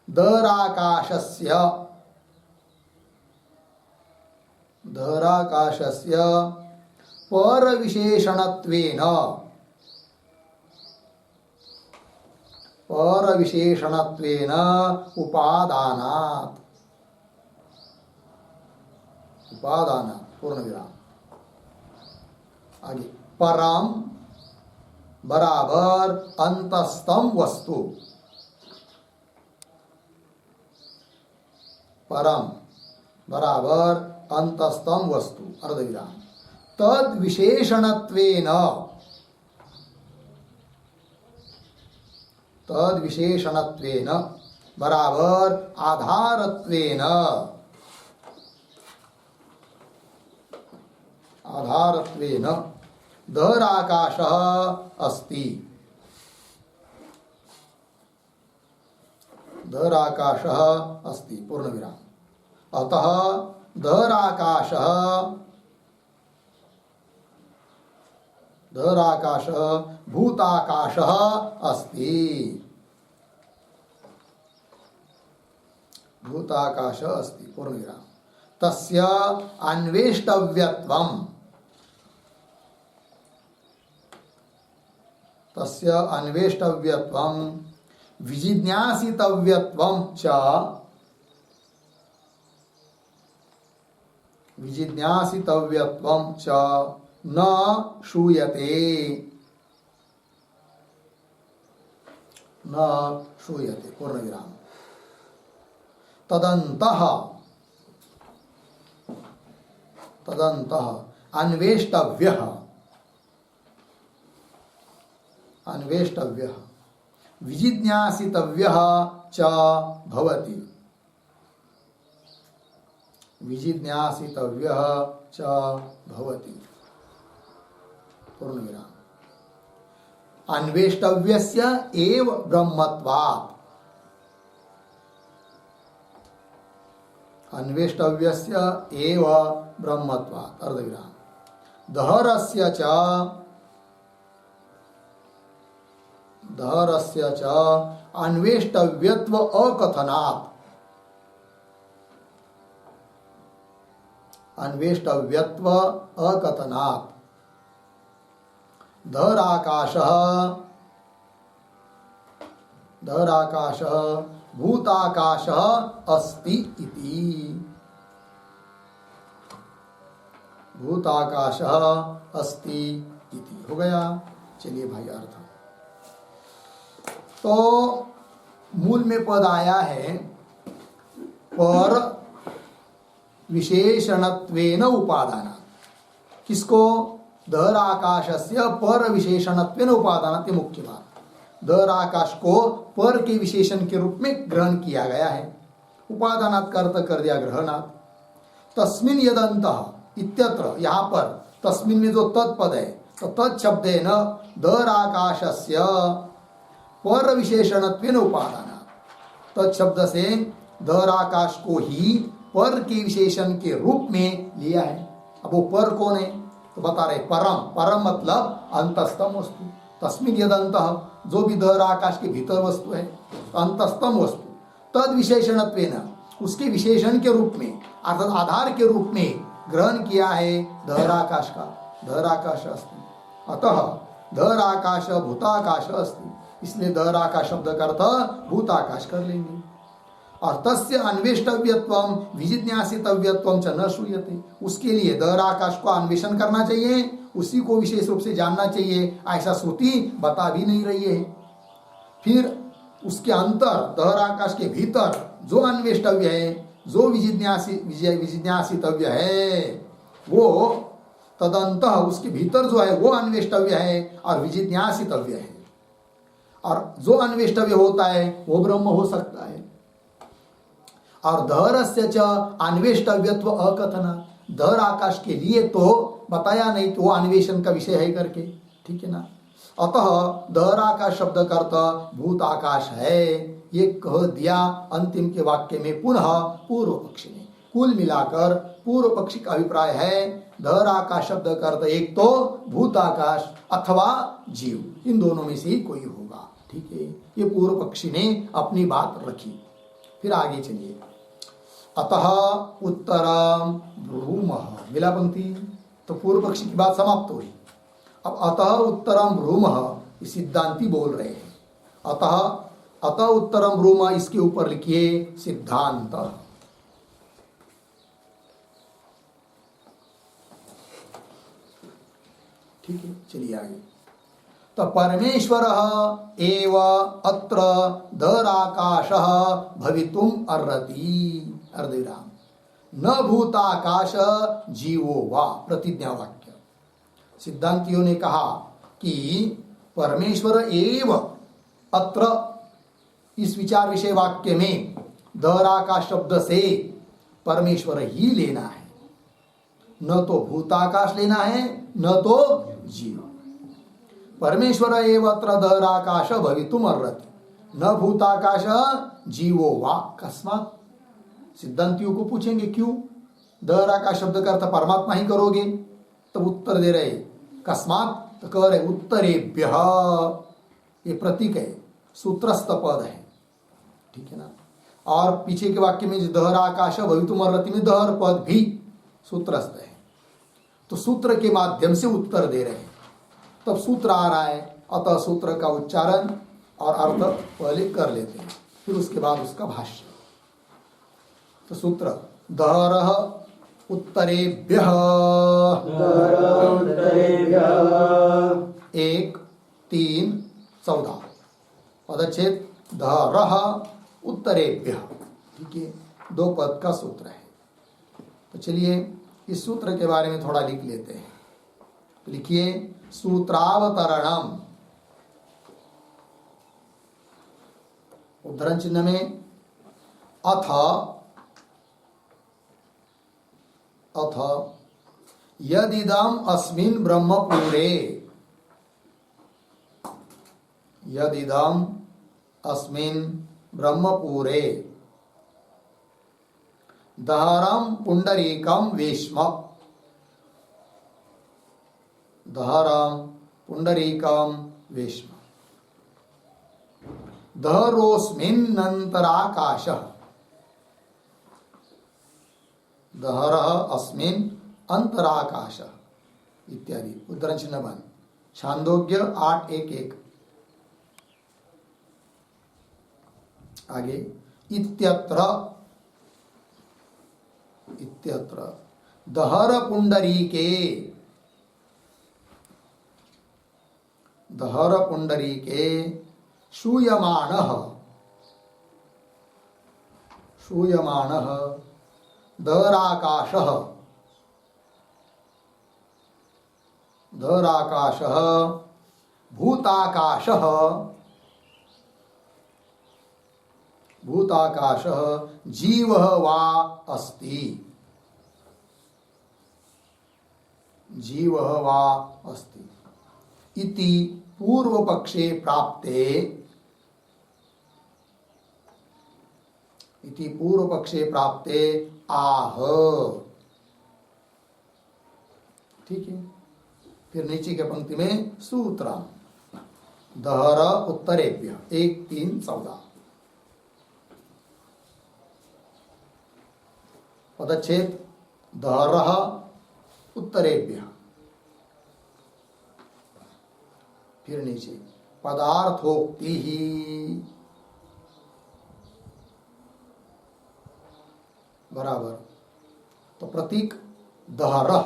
दहराकाशस्य, दहराकाशस्य पर विशेषणत्वेन, पर विशेषणत्वेन उपादानात्, उपादानात् पूर्ण विराम। आगे परम बराबर अंतस्तम वस्तु, परम बराबर अंतस्तम वस्तु अर्धविराम। तद विशेषणत्वेन, तद विशेषणत्वेन बराबर आधारत्वेन, आधारत्वेन दहराकाशः अस्ति, दहराकाशः अस्ति पूर्ण विराम। अतः दहराकाशः, दहराकाशः भूताकाशः अस्ति, भूताकाशः अस्ति पूर्ण विराम। तस्य अन्वेष्टव्यत्वम्, तस्य अन्वेष्टव्यत्वं विजिज्ञासितव्यत्वं च, विजिज्ञासितव्यत्वं च न श्रूयते, न श्रूयते पूर्ण विराम। तदन्तः, तदन्तः अन्वेष्टव्यः, अन्वेष्टव्यः विजिज्ञासितव्यः च भवति, विजिज्ञासितव्यः च भवति पूर्ण विराम। अन्वेष्टव्यस्य एव ब्रह्मत्वात्, अन्वेष्टव्यस्य एव ब्रह्मत्वात् अर्धविराम। दहरस्य च, दहरस्य च अन्वेष्टव्यत्व अकथनात्, अन्वेष्टव्यत्व अकथनात् दहराकाशः, दहराकाशः भूताकाशः अस्ति इति, भूताकाशः अस्ति इति हो गया। चलिए भाई अर्थ तो मूल में पद आया है पर विशेषणत्वेन उपादान, किसको? दहर आकाशस्य पर विशेषणत्वेन उपादान, ये मुख्य बात। दहर आकाश को पर के विशेषण के रूप में ग्रहण किया गया है, उपादानात् का अर्थ कर दिया ग्रहणात्। तस्मिन् यदन्तः इत्यत्र, यहाँ पर तस्मिन् में जो तत्पद है तो तत्शब्द है न दहर आकाशस्य पर विशेषणत्वेन उपादान, तत्शब्द से दहर आकाश को ही पर के विशेषण के रूप में लिया है। अब वो पर कौन है तो बता रहे परम, परम मतलब अंतस्तम वस्तु। तस्मिन् यदन्तः, जो भी दहर आकाश के भीतर वस्तु है, अंतस्तम वस्तु, तद विशेषणत्वेन, उसके विशेषण के रूप में अर्थात आधार के रूप में ग्रहण किया है दहर आकाश का, दहर आकाश अस्ति। अतः दहर आकाश भूताकाश अस्ति, इसलिए दहर आकाश शब्द का अर्थ भूताकाश कर लेंगे। और तस्य अन्वेष्टव्यत्वम विजिज्ञासितव्यत्वम च न श्रूयते, उसके लिए दहर आकाश को अन्वेषण करना चाहिए, उसी को विशेष रूप से जानना चाहिए, ऐसा श्रुति बता भी नहीं रही है। फिर उसके अंतर दहर आकाश के भीतर जो अन्वेष्टव्य है, जो विजिज्ञासितव्य है, वो तदंतः उसके भीतर जो है वो अन्वेष्टव्य है और विजिज्ञासितव्य है। और जो अन्वेष्टव्य होता है वो ब्रह्म हो सकता है। और दहरस्य च अन्वेष्टव्यत्व अकथना, दहर आकाश के लिए तो बताया नहीं कि वो अन्वेषण का विषय है करके, ठीक है ना। अतः दहर आकाश शब्द का अर्थ भूत आकाश है, ये कह दिया अंतिम के वाक्य में पुनः पूर्व पक्षी ने। कुल मिलाकर पूर्व पक्षी का अभिप्राय है दहर आकाश शब्द का अर्थ एक तो भूत आकाश अथवा जीव, इन दोनों में से ही कोई होगा, ठीक है। ये पूर्व पक्षी ने अपनी बात रखी। फिर आगे चलिए, अतः उत्तरम ब्रूमः, मिला पंक्ति, तो पूर्व पक्षी की बात समाप्त हुई। अब अतः उत्तरम ब्रूमः सिद्धांती बोल रहे हैं। अतः अतः उत्तरम ब्रूम, इसके ऊपर लिखिए सिद्धांत। ठीक है, चलिए आगे। तो परमेश्वर एव अत्र दराकाशः भवितुम अर्हति, अर्धविराम, न भूताकाश जीवो वा, प्रतिज्ञा वाक्य। सिद्धांतियों ने कहा कि परमेश्वर एव अत्र, इस विचार विषय वाक्य में दराकाश शब्द से परमेश्वर ही लेना है, न तो भूताकाश लेना है न तो जीव। परमेश्वर एव अत्र दराकाश भवितुम अर्हति, न भूताकाश जीवो वा, कस्मात्। सिद्धांतियों को पूछेंगे क्यों दराकाश शब्द का अर्थ परमात्मा ही करोगे, तब उत्तर दे रहे कस्मात्, तो कह रहे उत्तरेभ्यः, ये प्रतीक है, सूत्रस्थ पद है, ठीक है ना। और पीछे के वाक्य में दहराकाश भवितुम अर्हति में दहर पद भी सूत्रस्थ है, तो सूत्र के माध्यम से उत्तर दे रहे हैं, तब सूत्र आ रहा है। अतः सूत्र का उच्चारण और अर्थ पहले कर लेते हैं, फिर उसके बाद उसका भाष्य। तो सूत्र दहरः उत्तरेभ्यः, 1, 3, 14 पदच्छेद दहरः उत्तरेभ्यः, ठीक है, 2 पद का सूत्र है। तो चलिए इस सूत्र के बारे में थोड़ा लिख लेते हैं। तो लिखिए सूत्रावतरणम, उद्धरण चिन्ह में अथ यदिदम अस्मिन् ब्रह्मपुरे, यदिदम अस्मिन् ब्रह्मपुरे दहरम पुंडरीकम वेश्म, दहरम पुंडरीकम वेश्म, दहरोस्मिन्नन्तराकाशः, दहरः अस्मिन् अंतराकाशः इत्यादि। उद्धरण चिन्ह बंद। छांदोग्य 8:1-1। आगे इत्यत्र, इत्यत्र दहर पुंडरीके, दहर पुंडरीके श्रूयमाणः, श्रूयमाणः दहराकाशः, दहराकाशः भूताकाशः, भूताकाशः जीवः वा अस्ति, जीवः वा अस्ति इति पूर्व पक्षे प्राप्ते, इति पूर्व पक्षे प्राप्ते आह, ठीक है। फिर नीचे के पंक्ति में सूत्र दहर उत्तरेभ्य 1, 3, 14 पदच्छेद दहरः उत्तरेभ्य, फिर नीचे पदार्थोक्ति ही, बराबर। तो प्रतीक दहरः,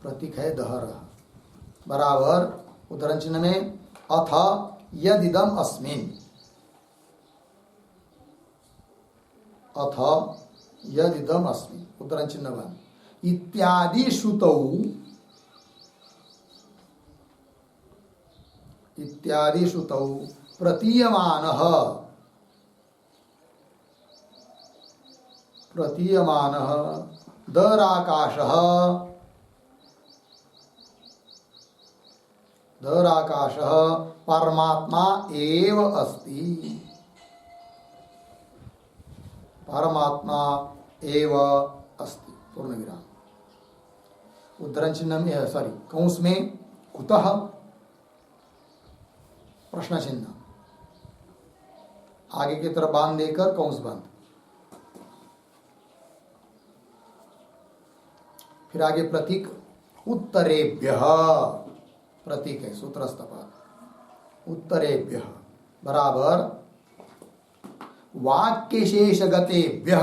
प्रतीक है दहरः, बराबर। उद्धरण चिन्ह में अथ यदिदम अस्मिन्, अथ यदिदम अस्मिन्, उद्धरण चिन्ह बंद, इत्यादि श्रुतौ, इत्यादि श्रुतौ प्रतीयमानः, प्रतीयमानः दहराकाशः, दहराकाशः परमात्मा एव अस्ति, परमात्मा एव अस्ति, पूर्ण विराम। उद्धरण चिन्ह में, सॉरी कंस में कुतः प्रश्न चिन्ह, आगे की तरफ बांध देकर कंस बंद। फिर आगे प्रतीक उत्तरेभ्यः, प्रतीक है सूत्रस्थ पद, उत्तरेभ्य बराबर वाक्य शेष गतेभ्य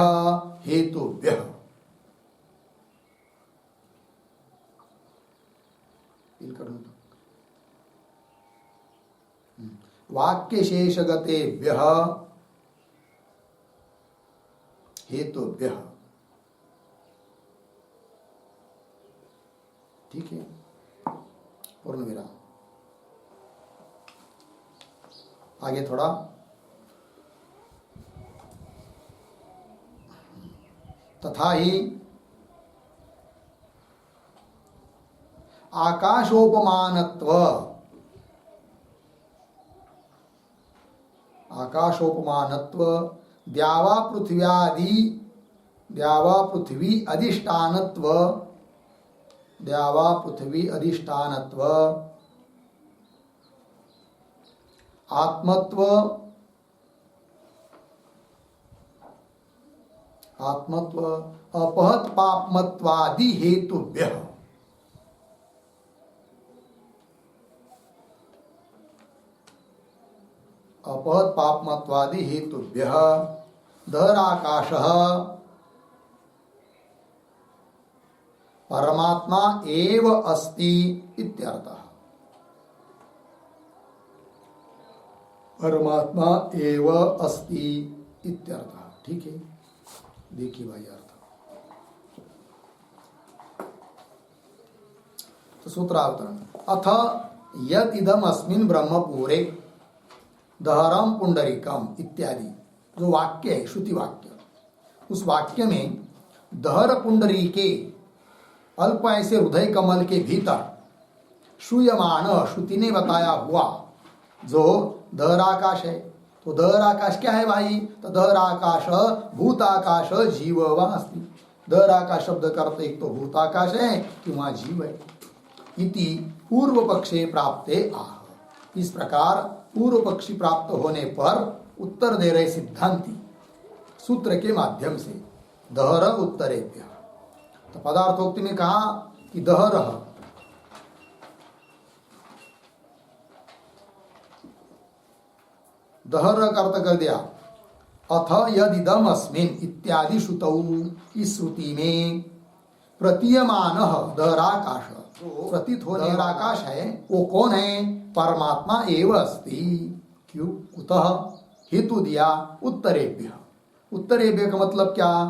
हेतुभ्य। वाक्य शेष गतेभ्य हेतुभ्य। ठीक है, पूर्ण विराम। आगे थोड़ा तथा ही आकाशोपमानत्व द्यावा पृथ्वी अधिष्ठानत्व आत्मत्व अपहत पापमत्वादि हेतुभ्य। अपहत पापमत्वादि हेतुभ्य दहराकाशः परमात्मा एव अस्ति इत्यर्थः। परमात्मा एव अस्ति इत्यर्थः। ठीक है, देखिए भाई अर्थ। तो सूत्रावतरण अथ यद इदम अस्मिन् ब्रह्मपुरे दहरम पुंडरीकम इत्यादि जो वाक्य है, श्रुति वाक्य, उस वाक्य में दहर पुंडरी के अल्प ऐसे हृदय कमल के भीतर श्रूयमान श्रुति ने बताया हुआ जो दहराकाश है। तो दहराकाश क्या है भाई? तो दहराकाश भूताकाश जीव वा अस्ति। दहराकाश शब्द का अर्थ एक तो भूताकाश है कि वहां जीव है। इति पूर्व पक्षे प्राप्ते आह। इस प्रकार पूर्व पक्षी प्राप्त होने पर उत्तर दे रहे सिद्धांती सूत्र के माध्यम से दहर उत्तरेभ्य। तो पदार्थोक्ति में कहा कि दहर का अर्थ कर दिया अथ यदिदम अस्मिन् इत्यादि श्रुतौ। इस श्रुति में प्रतीयमान दहराकाश, जो प्रतीत हो दहराकाश है, वो कौन है? परमात्मा एव अस्ति। क्यों? कुतः? हेतु दिया उत्तरेभ्य। उत्तरेभ्य का मतलब क्या?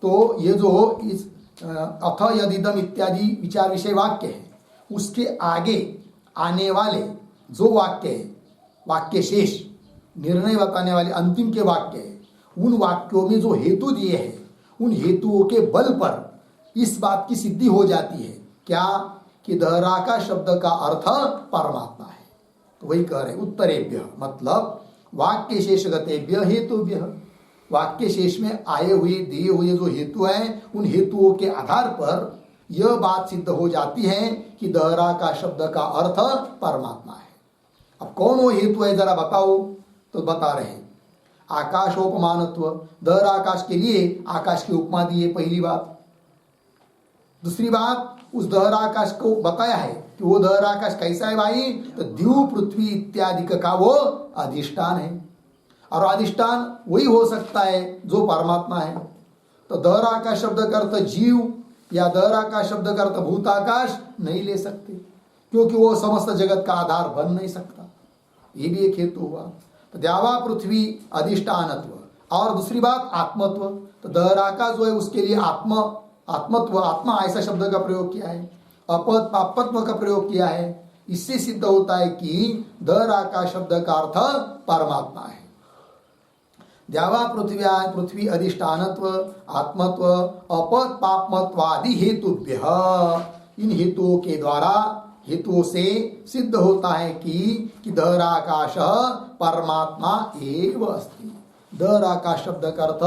तो ये जो इस अथ यदिदम इत्यादि विचार विषय वाक्य है, उसके आगे आने वाले जो वाक्य है, वाक्य शेष निर्णय बताने वाले अंतिम के वाक्य है, उन वाक्यों में जो हेतु दिए हैं, उन हेतुओं के बल पर इस बात की सिद्धि हो जाती है क्या? कि दहराकाश शब्द का अर्थ परमात्मा है। तो वही कह रहे उत्तरेभ्य मतलब वाक्य शेष गतेभ्य हेतुभ्य। वाक्य शेष में आए हुए दिए हुए जो हेतु हैं, उन हेतुओं के आधार पर यह बात सिद्ध हो जाती है कि दहराकाश शब्द का अर्थ परमात्मा है। अब कौन वो हेतु है जरा बताओ? तो बता रहे आकाशोपमानत्व। दहराकाश के लिए आकाश की उपमा दी है, पहली बात। दूसरी बात, उस दहराकाश को बताया है कि वो दहराकाश कैसा है भाई? तो द्यू पृथ्वी इत्यादि का वो अधिष्ठान है, और अधिष्ठान वही हो सकता है जो परमात्मा है। तो दहराकाश शब्द का अर्थ जीव या दहराकाश शब्द का अर्थ भूताकाश नहीं ले सकते, क्योंकि वो समस्त जगत का आधार बन नहीं सकता। ये भी एक हेतु हुआ। तो द्यावा पृथ्वी अधिष्ठानत्व, और दूसरी बात आत्मत्व। तो दहराकाश जो है उसके लिए आत्मत्व, आत्मा ऐसा शब्द का प्रयोग किया है, अपद पापत्व का प्रयोग किया है। इससे सिद्ध होता है कि दहराकाश शब्द का अर्थ परमात्मा है। द्यावा पृथ्वी अधिष्ठानत्व आत्मत्व अपद पापमत्वादि हेतुभ्य। इन हेतुओं के द्वारा, हेतुओं से सिद्ध होता है कि दहराकाश परमात्मा एव अस्ति। दहराकाश शब्द का अर्थ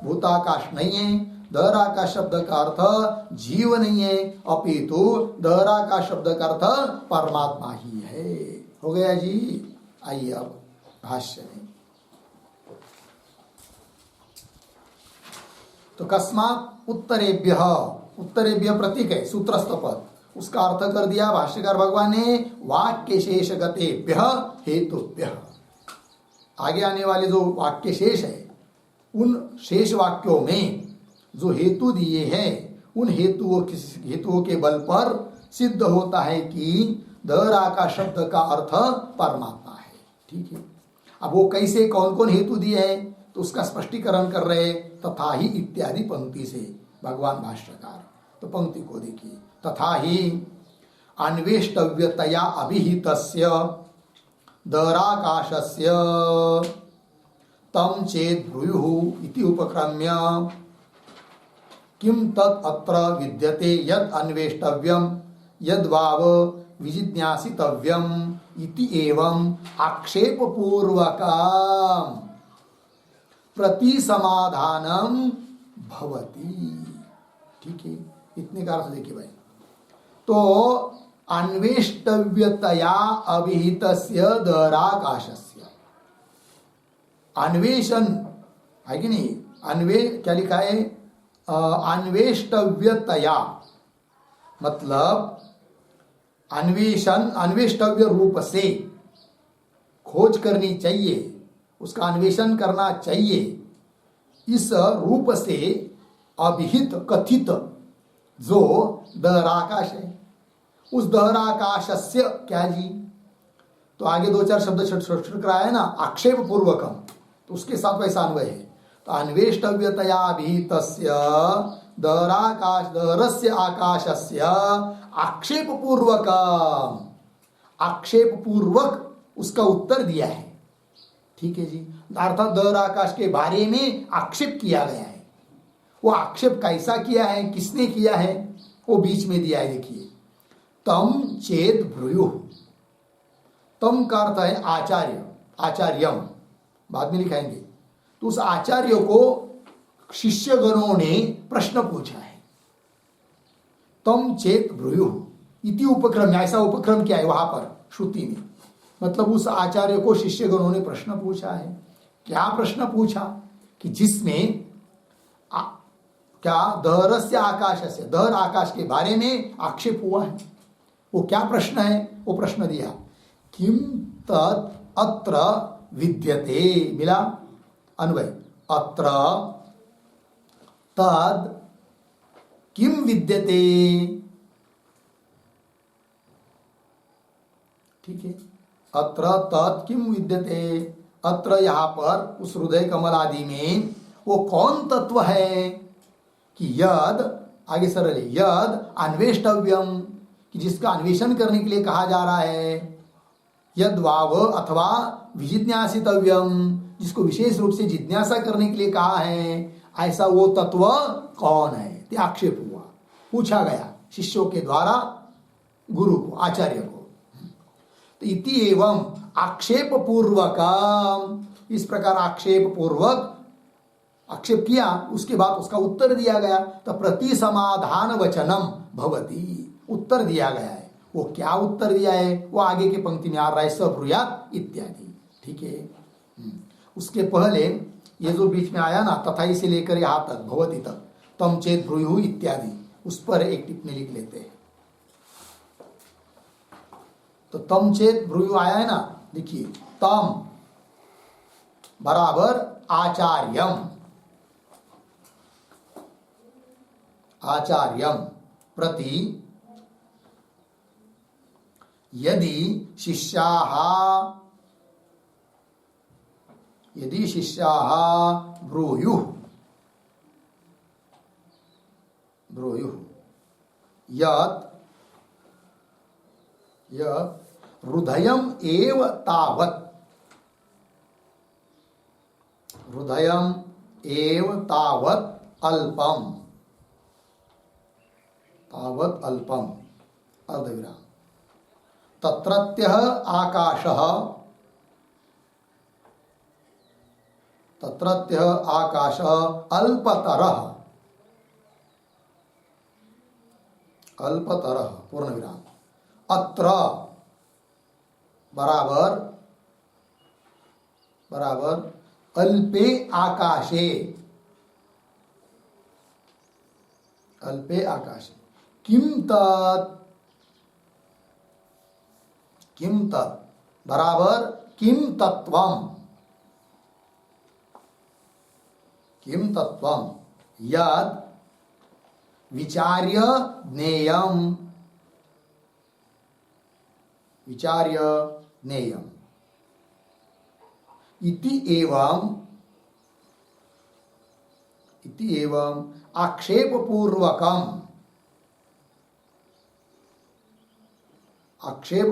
भूताकाश नहीं है, दहराकाश शब्द का अर्थ जीव नहीं है, अपितु दहराकाश शब्द का अर्थ परमात्मा ही है। हो गया जी। आइए अब भाष्य में। तो कस्मात् उत्तरेभ्य, उत्तरेभ्य प्रतीक है, सूत्रस्थ पद, उसका अर्थ कर दिया भाष्यकार भगवान ने वाक्य शेष गतेभ्य हेतुभ्यः। आगे आने वाले जो वाक्य शेष है उन शेष वाक्यों में जो हेतु दिए हैं उन हेतुओं के बल पर सिद्ध होता है कि दहरा का शब्द का अर्थ परमात्मा है। ठीक है, अब वो कैसे कौन कौन हेतु दिए हैं तो उसका स्पष्टीकरण कर रहे तथा ही इत्यादि पंक्ति से भगवान भाष्यकार। तो पंक्ति को देखिए, तथा ही अन्वेष्टव्यतया अभिहितस्य दहराकाशस्य तम चेत ब्रूयुः इति उपक्रम्य किम तत् अत्र विद्यते यद अन्वेष्टव्यम यद वाव विजिज्ञासितव्यम इति एवं आक्षेप पूर्वकम प्रति समाधानम भवति। ठीक है, इतने का अर्थ देखिए भाई। तो अन्वेष्टव्यतया अभिहितस्य दहराकाशस्य, अन्वेषण है कि नहीं, क्या लिखा है, अन्वेष्टव्यतया मतलब अन्वेषण, अन्वेष्टव्य रूप से खोज करनी चाहिए, उसका अन्वेषण करना चाहिए। इस रूप से अभिहित कथित जो दहराकाश है, उस दहराकाशस्य क्या जी, तो आगे दो चार शब्द छोड़ कराया है ना, आक्षेप पूर्वकम, तो उसके साथ वैसा अन्वय है। तो अन्वेष्टव्यतया अभिहितस्य दहराकाश दहरस्य आकाशस्य आक्षेप पूर्वकम, आक्षेप पूर्वक उसका उत्तर दिया है। ठीक है जी, अर्थात दहराकाश के बारे में आक्षेप किया गया है। वो आक्षेप कैसा किया है, किसने किया है, वो बीच में दिया है। देखिए, तम चेत ब्रूयुः, तम का अर्थ है आचार्य, आचार्यम बाद में लिखाएंगे। तो उस आचार्य को शिष्यगणों ने प्रश्न पूछा है। तम चेत ब्रूयुः इति उपक्रम, ऐसा उपक्रम क्या है वहां पर श्रुति में, मतलब उस आचार्य को शिष्यगणों ने प्रश्न पूछा है। क्या प्रश्न पूछा कि जिसमें क्या दहरस्य आकाशस्य, दहर आकाश के बारे में आक्षेप हुआ है। वो क्या प्रश्न है, वो प्रश्न दिया, किम तत् अत्र विद्यते, मिला अन्वय, अत्र तद किम विद्यते। ठीक है, अत्र तत् किम विद्यते, अत्र यहां पर उस हृदय कमल आदि में वो कौन तत्व है कि यद, आगे सरल है, यद अन्वेष्टव्यम, कि जिसका अन्वेषण करने के लिए कहा जा रहा है, यद वाव अथवा विजिज्ञासितव्यम, जिसको विशेष रूप से जिज्ञासा करने के लिए कहा है, ऐसा वो तत्व कौन है, ते आक्षेप हुआ, पूछा गया शिष्यों के द्वारा गुरु को, आचार्य को। तो इति एवं आक्षेप पूर्वकम, इस प्रकार आक्षेप पूर्वक आक्षेप किया, उसके बाद उसका उत्तर दिया गया। तो प्रति समाधान वचनम भवति, उत्तर दिया गया है। वो क्या उत्तर दिया है वो आगे की पंक्ति में आ रहा है, सब्रूयात इत्यादि। ठीक है, उसके पहले ये जो बीच में आया ना, तथा इसे लेकर यहां तक भवति तक, तम चेत ब्रूयुः इत्यादि, उस पर एक टिप्पणी लिख लेते हैं। तो तम चेत ब्रूयुः आया है ना, देखिए, तम बराबर आचार्यम, आचार्यम प्रति यदि शिष्याः ब्रूयुः यत् हृदयम् एव तावत्, हृदयम् एव तावत् अल्पम, तावत् अल्पम अर्धविराम, तत्रत्यः आकाशः, तत्रत्यः आकाशः अल्पतरः, अल्पतरः पूर्ण विराम, अत्र बराबर बराबर अल्पे आकाशे, अल्पे आकाशे, किम तत्, किम तत् बराबर किम तत्वम, किम तत्वम यद विचार्य ज्ञेयम, विचार्य ज्ञेयम इति एवं आक्षेप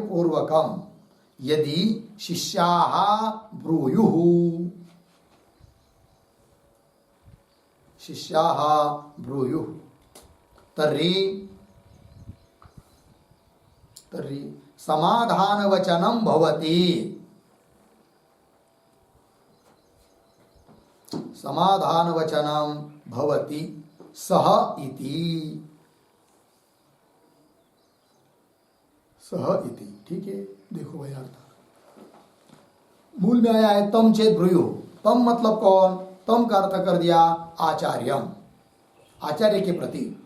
पूर्वकम यदि शिष्याः ब्रूयुः, शिष्याः ब्रूयुः तर्हि समाधानवचनं भवति, समाधानवचनं भवति सह इति, सह इति। ठीक है, देखो भाई अर्थ मूल में आया है तम चेत ब्रूयु। तम मतलब कौन? तम का अर्थ कर दिया आचार्यम, आचार्य के प्रति।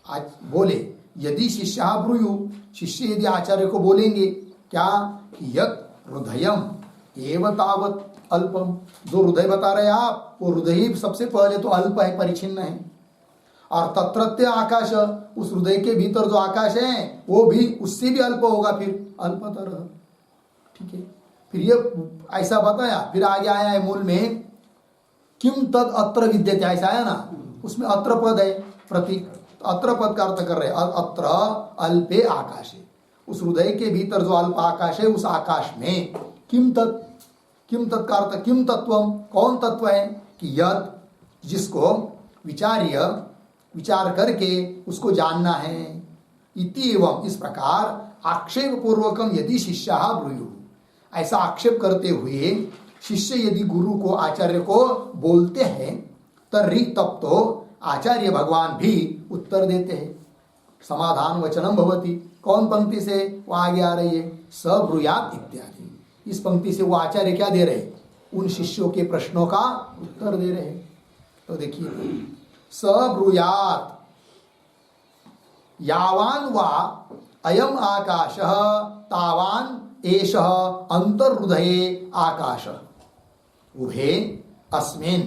आज बोले यदि शिष्य ब्रूयु, शिष्य यदि आचार्य को बोलेंगे क्या, यत् हृदयम एव तावत् अल्पम, जो हृदय बता रहे आप वो हृदय ही सबसे पहले तो अल्प है, परिचिन्न है। और तत्रत्य आकाश, उस हृदय के भीतर जो आकाश है वो भी उससे भी अल्प होगा, फिर अल्पतर। ठीक है, फिर ये ऐसा बताया, फिर आगे आया है मूल में किम तद अत्र विद्यते, ऐसा आया ना, उसमें अत्र पद है प्रतीक, तो अत्र पद का अर्थ कर रहे अत्र अल्पे आकाशे, उस हृदय के भीतर जो अल्प आकाश है उस आकाश में किम तत्, किम तत् का अर्थ किम तत्वम, कौन तत्व है कि यद, जिसको विचार्य, विचार करके उसको जानना है। इति एवं, इस प्रकार आक्षेप पूर्वकम यदि शिष्याः ब्रूयुः, ऐसा आक्षेप करते हुए शिष्य यदि गुरु को, आचार्य को बोलते हैं तर्हि, तब तो आचार्य भगवान भी उत्तर देते हैं। समाधान वचनम भवति, कौन पंक्ति से वो आगे आ रही है, स ब्रूयात् इत्यादि। इस पंक्ति से वो आचार्य क्या दे रहे, उन शिष्यों के प्रश्नों का उत्तर दे रहे हैं। तो देखिए स ब्रूयात् यावान वा अयम आकाशः तावान एषः अंतर्हृदये आकाशः उभे अस्मिन्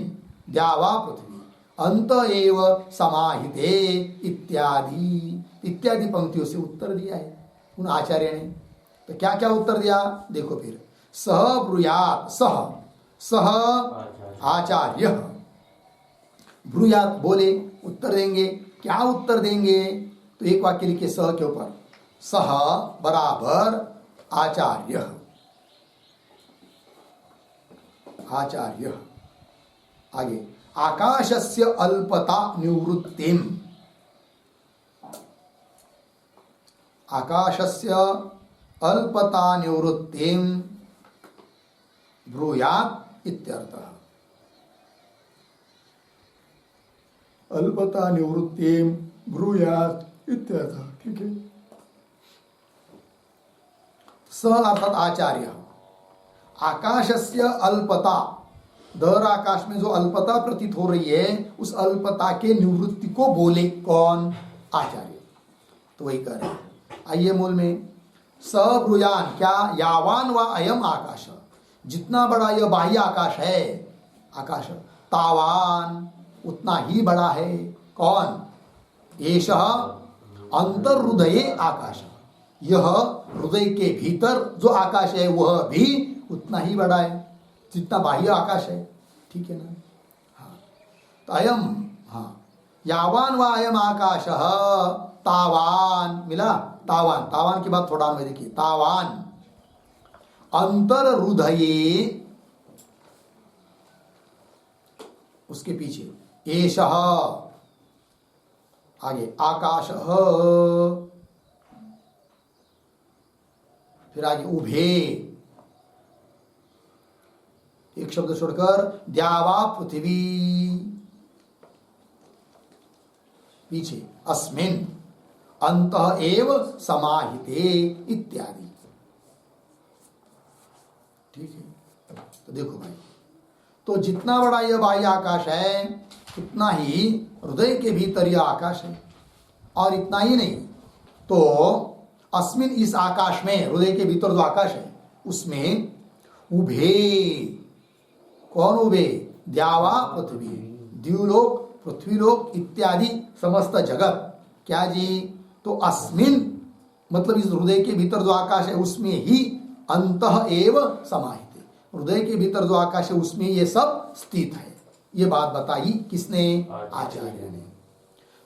द्यावा पृथ्वी अंत एव समाहिते इत्यादि, इत्यादि पंक्तियों से उत्तर दिया है उन आचार्य ने। तो क्या क्या उत्तर दिया देखो फिर, सह ब्रूयात्, सह आचार्य, ब्रूयात् बोले, उत्तर देंगे, क्या उत्तर देंगे, तो एक वाक्य लिखे सह के ऊपर, सह बराबर आचार्य, आचार्य। आगे आकाशस्य अल्पता निवृत्तिम, आकाशस्य अल्पता निवृत्तिम ब्रूयात् इत्यर्थः, अल्पता निवृत्तिम ब्रूयात् इत्यर्थः। ठीक है, स अर्थात आचार्य, आकाशस्य अल्पता, दर आकाश में जो अल्पता प्रतीत हो रही है उस अल्पता के निवृत्ति को बोले कौन, आचार्य। तो वही कह रहे हैं, आइए मूल में, स ब्रूयान क्या, यावान व अयम आकाश, जितना बड़ा यह बाह्य आकाश है, आकाश तावान उतना ही बड़ा है, कौन, एषः अंतर्हृदये आकाश, यह हृदय के भीतर जो आकाश है वह भी उतना ही बड़ा है जितना बाह्य आकाश है। ठीक है ना, हाँ, तो अयम, हाँ, यावान व अयम आकाश तावान, मिला, तावान, तावान की बात थोड़ा में देखिए, तावान अंतर्हृदये, उसके पीछे एषः, आगे आकाशः, फिर आगे उभे, एक शब्द छोड़कर द्यावा पृथ्वी, पीछे अस्मिन् अंतः एव समाहिते इत्यादि। ठीक है, तो देखो भाई, तो जितना बड़ा यह बाह्य आकाश है उतना ही हृदय के भीतर यह आकाश है, और इतना ही नहीं, तो अस्मिन, इस आकाश में, हृदय के भीतर जो आकाश है उसमें उभे, कौन उभे? द्यावा पृथ्वी, द्युलोक, पृथ्वीलोक इत्यादि समस्त जगत। क्या जी? तो अस्मिन मतलब इस हृदय के भीतर जो आकाश है उसमें ही अंतः एव समाहित है। हृदय के भीतर जो आकाश है उसमें ये सब स्थित है। ये बात बताई किसने? आचार्य ने।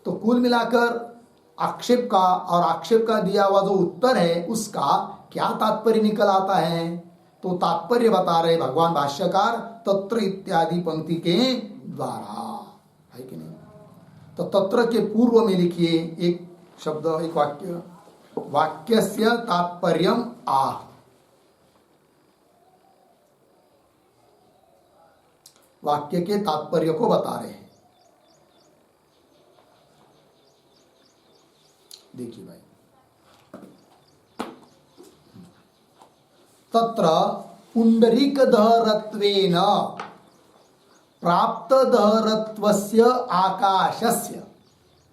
तो कुल मिलाकर आक्षेप का और आक्षेप का दिया हुआ जो उत्तर है उसका क्या तात्पर्य निकल आता है? तो तात्पर्य बता रहे भगवान भाष्यकार तत्र इत्यादि पंक्ति के द्वारा, है कि नहीं? तो तत्र के पूर्व में लिखिए एक शब्द, एक वाक्य, वाक्यस्य तात्पर्यम आह। वाक्य के तात्पर्य को बता रहे हैं। देखिए भाई, तत्र पुंडरीकधरत्वेन प्राप्तधरत्वस्य आकाशस्य,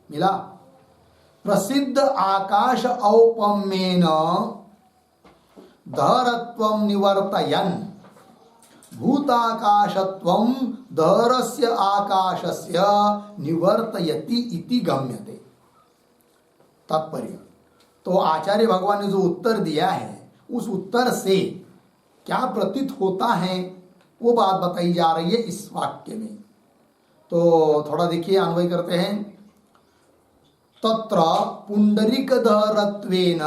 मिला? प्रसिद्ध आकाश औपम्येन धरत्वं निवर्तयन् भूताकाशत्वं धरस्य आकाशस्य निवर्तयति इति गम्यते। तात्पर्य, तो आचार्य भगवान ने जो उत्तर दिया है उस उत्तर से क्या प्रतीत होता है वो बात बताई जा रही है इस वाक्य में। तो थोड़ा देखिए, अन्वय करते हैं। तत्र पुंडरीकधरत्वेन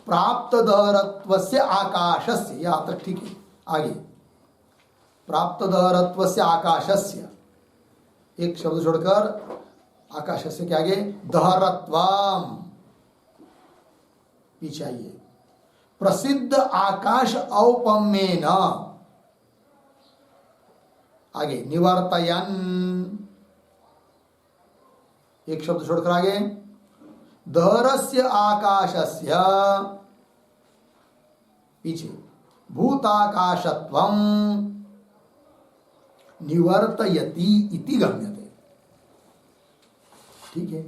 प्राप्तधरत्वस्य आकाशस्य, यहाँ तक ठीक है। आगे प्राप्तधरत्वस्य आकाशस्य, एक शब्द छोड़कर आकाशस्य के आगे धरत्वम, पीछे आइए। प्रसिद्ध आकाश औपम्येन, आगे निवर्तयन्, एक शब्द छोड़कर आगे धरस्य आकाशस्य, पीछे भूताकाशत्वं निवर्तयति इति गम्यते। ठीक है,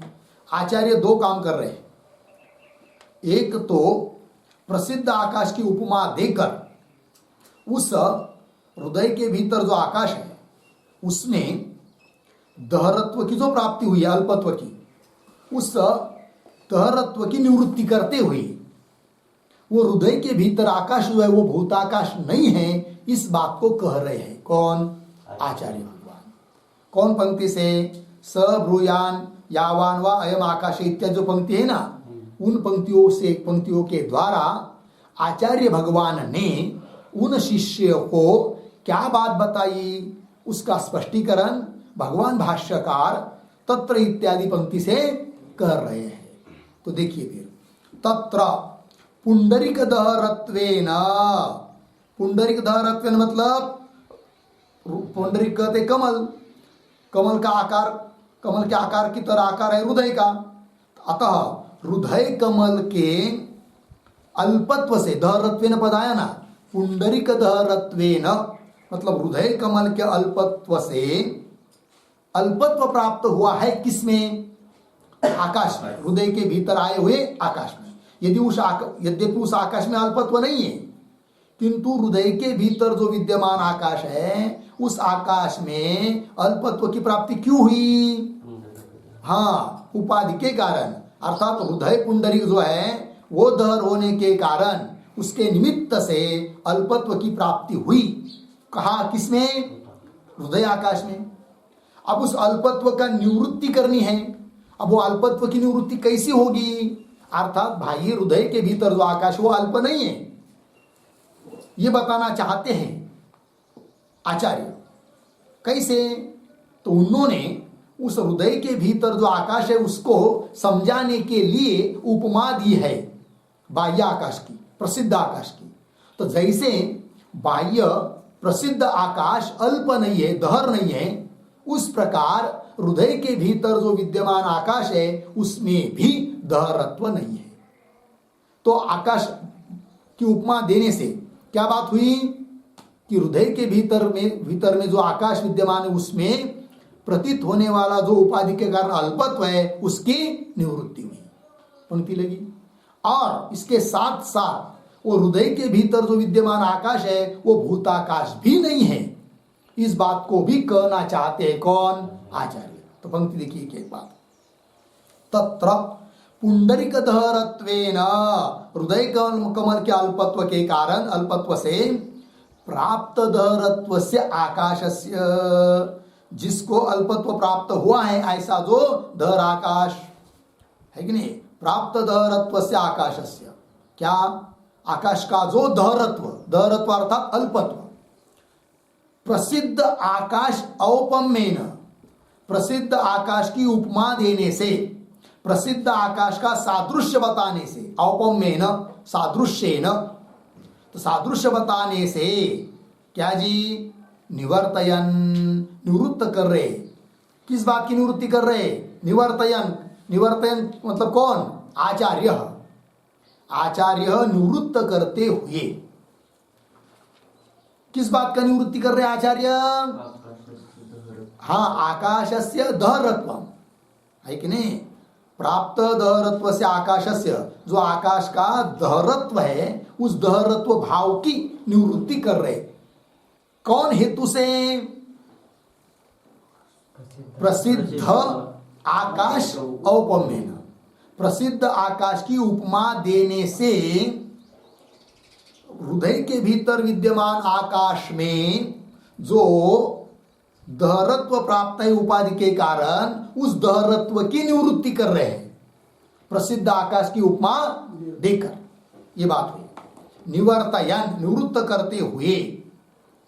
आचार्य दो काम कर रहे हैं। एक तो प्रसिद्ध आकाश की उपमा देकर उस हृदय के भीतर जो आकाश है उसमें दहरत्व की जो प्राप्ति हुई है, अल्पत्व की, उस दहरत्व की निवृत्ति करते हुए वो हृदय के भीतर आकाश जो है वो भूताकाश नहीं है, इस बात को कह रहे हैं। कौन? आचार्य भगवान। कौन पंक्ति से? स ब्रूयान यावान वा अयम आकाश इत्यादि जो पंक्ति है ना, उन पंक्तियों से, पंक्तियों के द्वारा आचार्य भगवान ने उन शिष्यों को क्या बात बताई उसका स्पष्टीकरण भगवान भाष्यकार तत्र इत्यादि पंक्ति से कर रहे हैं। तो देखिए फिर, तत्र पुंडरीक दहरत्वेन, पुंडरीक दहरत्वेन मतलब पुंडरीक कहते कमल, कमल का आकार, कमल के आकार की तरह आकार है हृदय का, अतः हृदय कमल के अल्पत्व से, दहरत्वेन पद आया ना, पुंडरीक दहरत्वेन मतलब हृदय कमल के अल्पत्व से अल्पत्व प्राप्त हुआ है किसमें? आकाश में, हृदय के भीतर आए हुए आकाश में। यद्यपि उस आकाश में अल्पत्व नहीं है, किंतु हृदय के भीतर जो विद्यमान आकाश है उस आकाश में अल्पत्व की प्राप्ति क्यों हुई? हाँ, उपाधि के कारण, अर्थात हृदय पुंडरीक जो है वो दहर होने के कारण उसके निमित्त से अल्पत्व की प्राप्ति हुई। कहा? किसमें? हृदय आकाश में। अब उस अल्पत्व का निवृत्ति करनी है। अब वो अल्पत्व की निवृत्ति कैसी होगी? अर्थात भाई हृदय के भीतर जो आकाश वो अल्प नहीं है, ये बताना चाहते हैं आचार्य। कैसे? तो उन्होंने उस हृदय के भीतर जो आकाश है उसको समझाने के लिए उपमा दी है बाह्य आकाश की, प्रसिद्ध आकाश की। तो जैसे बाह्य प्रसिद्ध आकाश अल्प नहीं है, दहर नहीं है, उस प्रकार हृदय के भीतर जो विद्यमान आकाश है उसमें भी दहरत्व नहीं है। तो आकाश की उपमा देने से क्या बात हुई कि हृदय के भीतर में जो आकाश विद्यमान है उसमें प्रतीत होने वाला जो उपाधि के कारण अल्पत्व है उसकी निवृत्ति हुई। पंक्ति लगी। और इसके साथ साथ वो हृदय के भीतर जो विद्यमान आकाश है वो भूताकाश भी नहीं है। इस बात को भी कहना चाहते हैं कौन? आचार्य। तो पंक्ति देखिए एक बात, तत्र पुंडरिक धरत्वेन, हृदय कमल के अल्पत्व के कारण, अल्पत्व से प्राप्त धरत्व से आकाशस्य, जिसको अल्पत्व प्राप्त हुआ है ऐसा जो धर आकाश है कि नहीं, प्राप्त धरत्व से आकाशस्य, क्या? आकाश का जो धरत्व, धरत्व अर्थात अल्पत्व, प्रसिद्ध आकाश औपम्येन, प्रसिद्ध आकाश की उपमा देने से, प्रसिद्ध आकाश का सादृश्य बताने से, औपम्येन सादृश्येन, तो सादृश्य बताने से क्या जी? निवर्तयन, निवृत्त कर रहे। किस बात की निवृत्ति कर रहे? निवर्तयन। निवर्तयन मतलब कौन? आचार्य। आचार्य निवृत्त करते हुए, किस बात का निवृत्ति कर रहे आचार्य? हाँ, आकाशस्य दहरत्वम है कि नहीं, प्राप्त दहरत्व से आकाशस्य, जो आकाश का दहरत्व है उस दहरत्व भाव की निवृत्ति कर रहे। कौन हेतु से? प्रसिद्ध आकाश औपम्येन, प्रसिद्ध आकाश की उपमा देने से हृदय के भीतर विद्यमान आकाश में जो दहरत्व प्राप्त है उपाधि के कारण, उस दहरत्व की निवृत्ति कर रहे हैं प्रसिद्ध आकाश की उपमा देकर। ये बात हुई। निवर्तयन, निवृत्त करते हुए,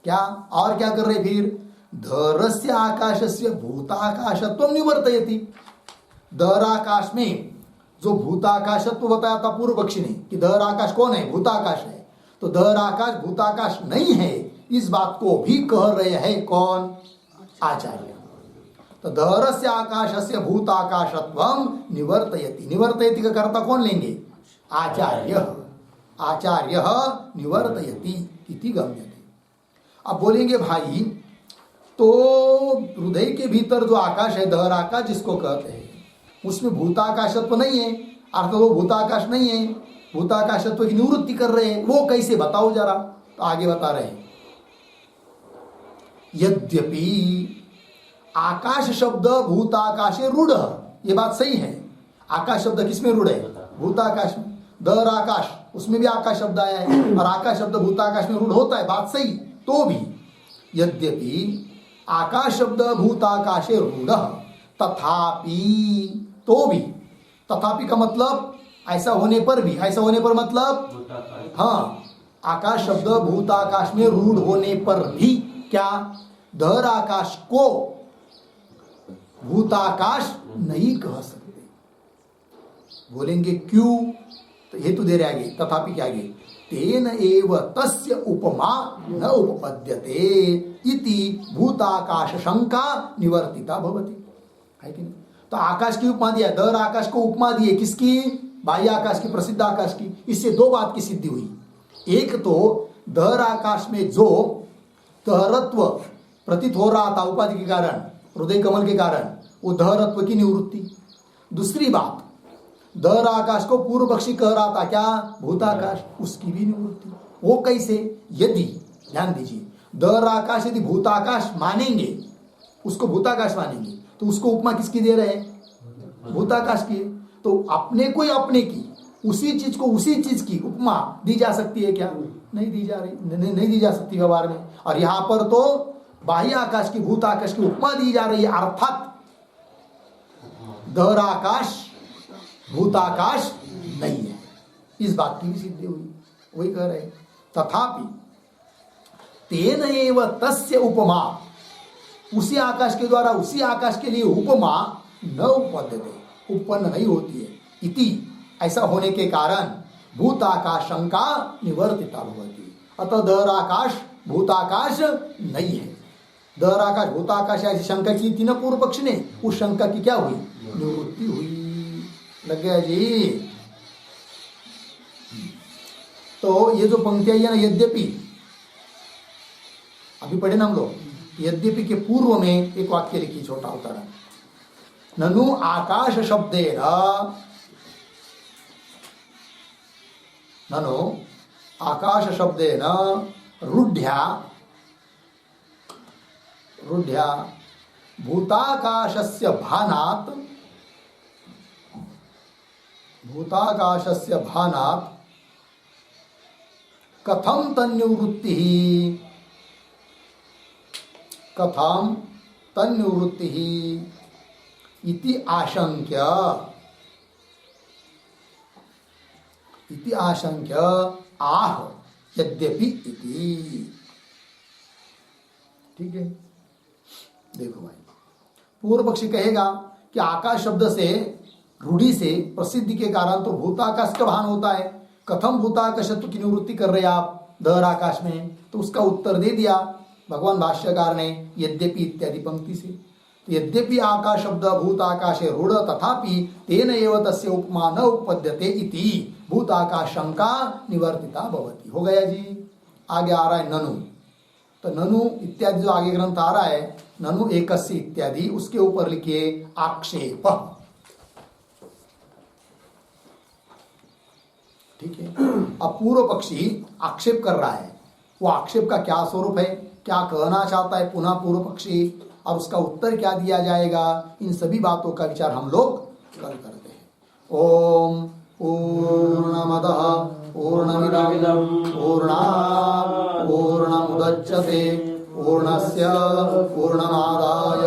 क्या? और क्या कर रहे फिर? धरस्य आकाशस्य भूताकाशत्वं निवर्तयति। धर आकाश में जो भूताकाशत्व बताया था पूर्व पक्षी ने कि धर आकाश कौन है? भूताकाश है। तो धर आकाश भूताकाश नहीं है, इस बात को भी कह रहे हैं कौन? आचार्य। तो धरस्य आकाशस्य भूताकाशत्वं निवर्तयति, निवर्तयति का कर्ता कौन लेंगे? आचार्य। आचार्य निवर्तयति इति गम्यते। अब बोलेंगे भाई, तो हृदय के भीतर जो आकाश है, धर आकाश जिसको कहते हैं, उसमें भूताकाशत्व नहीं है, अर्थात वो भूताकाश नहीं है, भूताकाशत्व की निवृत्ति कर रहे हैं। वो कैसे? बताओ जरा। तो आगे बता रहे हैं, यद्यपि आकाश शब्द भूताकाशे रूढ़, ये बात सही है। आकाश शब्द किसमें रूढ़ है? भूताकाश में। दर आकाश, उसमें भी आकाश शब्द आया है, और आकाश शब्द भूताकाश में रूढ़ होता है, बात सही। तो भी यद्यपि आकाश शब्द भूताकाशे रूढ़, तथापि, तो भी, तथापि का मतलब ऐसा होने पर भी, ऐसा होने पर मतलब, हाँ, आकाश शब्द भूताकाश में रूढ़ होने पर भी क्या? धर आकाश को भूताकाश नहीं कह सकते। बोलेंगे क्यों? तो हेतु दे रहे आगे, तथापि क्या आगे? तेन एव तस्य उपमा न उपपद्यते इति भूताकाश शंका निवर्तिता भवति, है कि नहीं? तो आकाश की उपमा दिया, धर आकाश को उपमा दिए, किसकी? बाह्य आकाश की, प्रसिद्ध आकाश की। इससे दो बात की सिद्धि हुई। एक तो धर आकाश में जो दहरत्व प्रतीत हो रहा था उपाधि के कारण, हृदय कमल के कारण, वो दहरत्व की निवृत्ति। दूसरी बात, धर आकाश को पूर्व पक्षी कह रहा था क्या? भूताकाश, उसकी भी निवृत्ति। वो कैसे? यदि, ध्यान दीजिए, धर आकाश यदि भूताकाश मानेंगे, उसको भूताकाश मानेंगे, तो उसको उपमा किसकी दे रहे हैं? भूताकाश की। तो अपने को या अपने की, उसी चीज को उसी चीज की उपमा दी जा सकती है क्या? नहीं दी जा रही, नहीं दी जा सकती व्यवहार में। और यहां पर तो बाह्य आकाश की, भूताकाश की उपमा दी जा रही है, अर्थात धर आकाश भूताकाश नहीं है। इस बात की भी सिद्धि हुई। वही कह रहे, तथापि तेन एव तस्य उपमा, उसी आकाश के द्वारा उसी आकाश के लिए उपमा न उपपद्यते, उत्पन्न नहीं होती है। इति, ऐसा होने के कारण भूताकाश शंका निवर्तिता भवति। अतः धर आकाश भूताकाश नहीं है। धर आकाश भूताकाश ऐसी शंका की थी ना पूर्व पक्ष ने, उस शंका की क्या हुई? निवृत्ति हुई। लग गया जी? तो ये जो पंक्तियां है ना, यद्यपि, अभी पढ़े ना हम लोग, यद्यपि के पूर्व में एक वाक्य लिखी, छोटा उतारा, ननु आकाश शब्देन, ननु आकाश शब्देन रूढ़्या भूताकाशस्य भानात् कथम तन्निवृत्तिः इति आशंक्य आह यद्यपि इति। ठीक है, देखो भाई, पूर्व पक्षी कहेगा कि आकाश शब्द से, रूढ़ी से, प्रसिद्धि के कारण तो भूताकाश का भान होता है। कथम भूताकाशत्व की निवृत्ति कर रहे आप दहर आकाश में? तो उसका उत्तर दे दिया भगवान भाष्यकार ने यद्यपि इत्यादि पंक्ति से। तो यद्यपि आकाश शब्द भूताकाशे रूढ़ तथापि तेन एव तस्य उपमा न उपपद्यते इति भूताकाश शंका निवर्तिता भवति। हो गया जी। आगे आ रहा है ननु। तो ननु इत्यादि जो आगे ग्रंथ आ रहा है, ननु एकस्य इत्यादि, उसके ऊपर लिखिए आक्षेप। ठीक है। अब पूर्व पक्षी आक्षेप कर रहा है, वो आक्षेप का क्या स्वरूप है, क्या कहना चाहता है पुनः पूर्व पक्षी, और उसका उत्तर क्या दिया जाएगा, इन सभी बातों का विचार हम लोग कल करते हैं। ओम पूर्णमदः पूर्णमिदं पूर्णात् पूर्णमुदच्यते पूर्णस्य पूर्णमादाय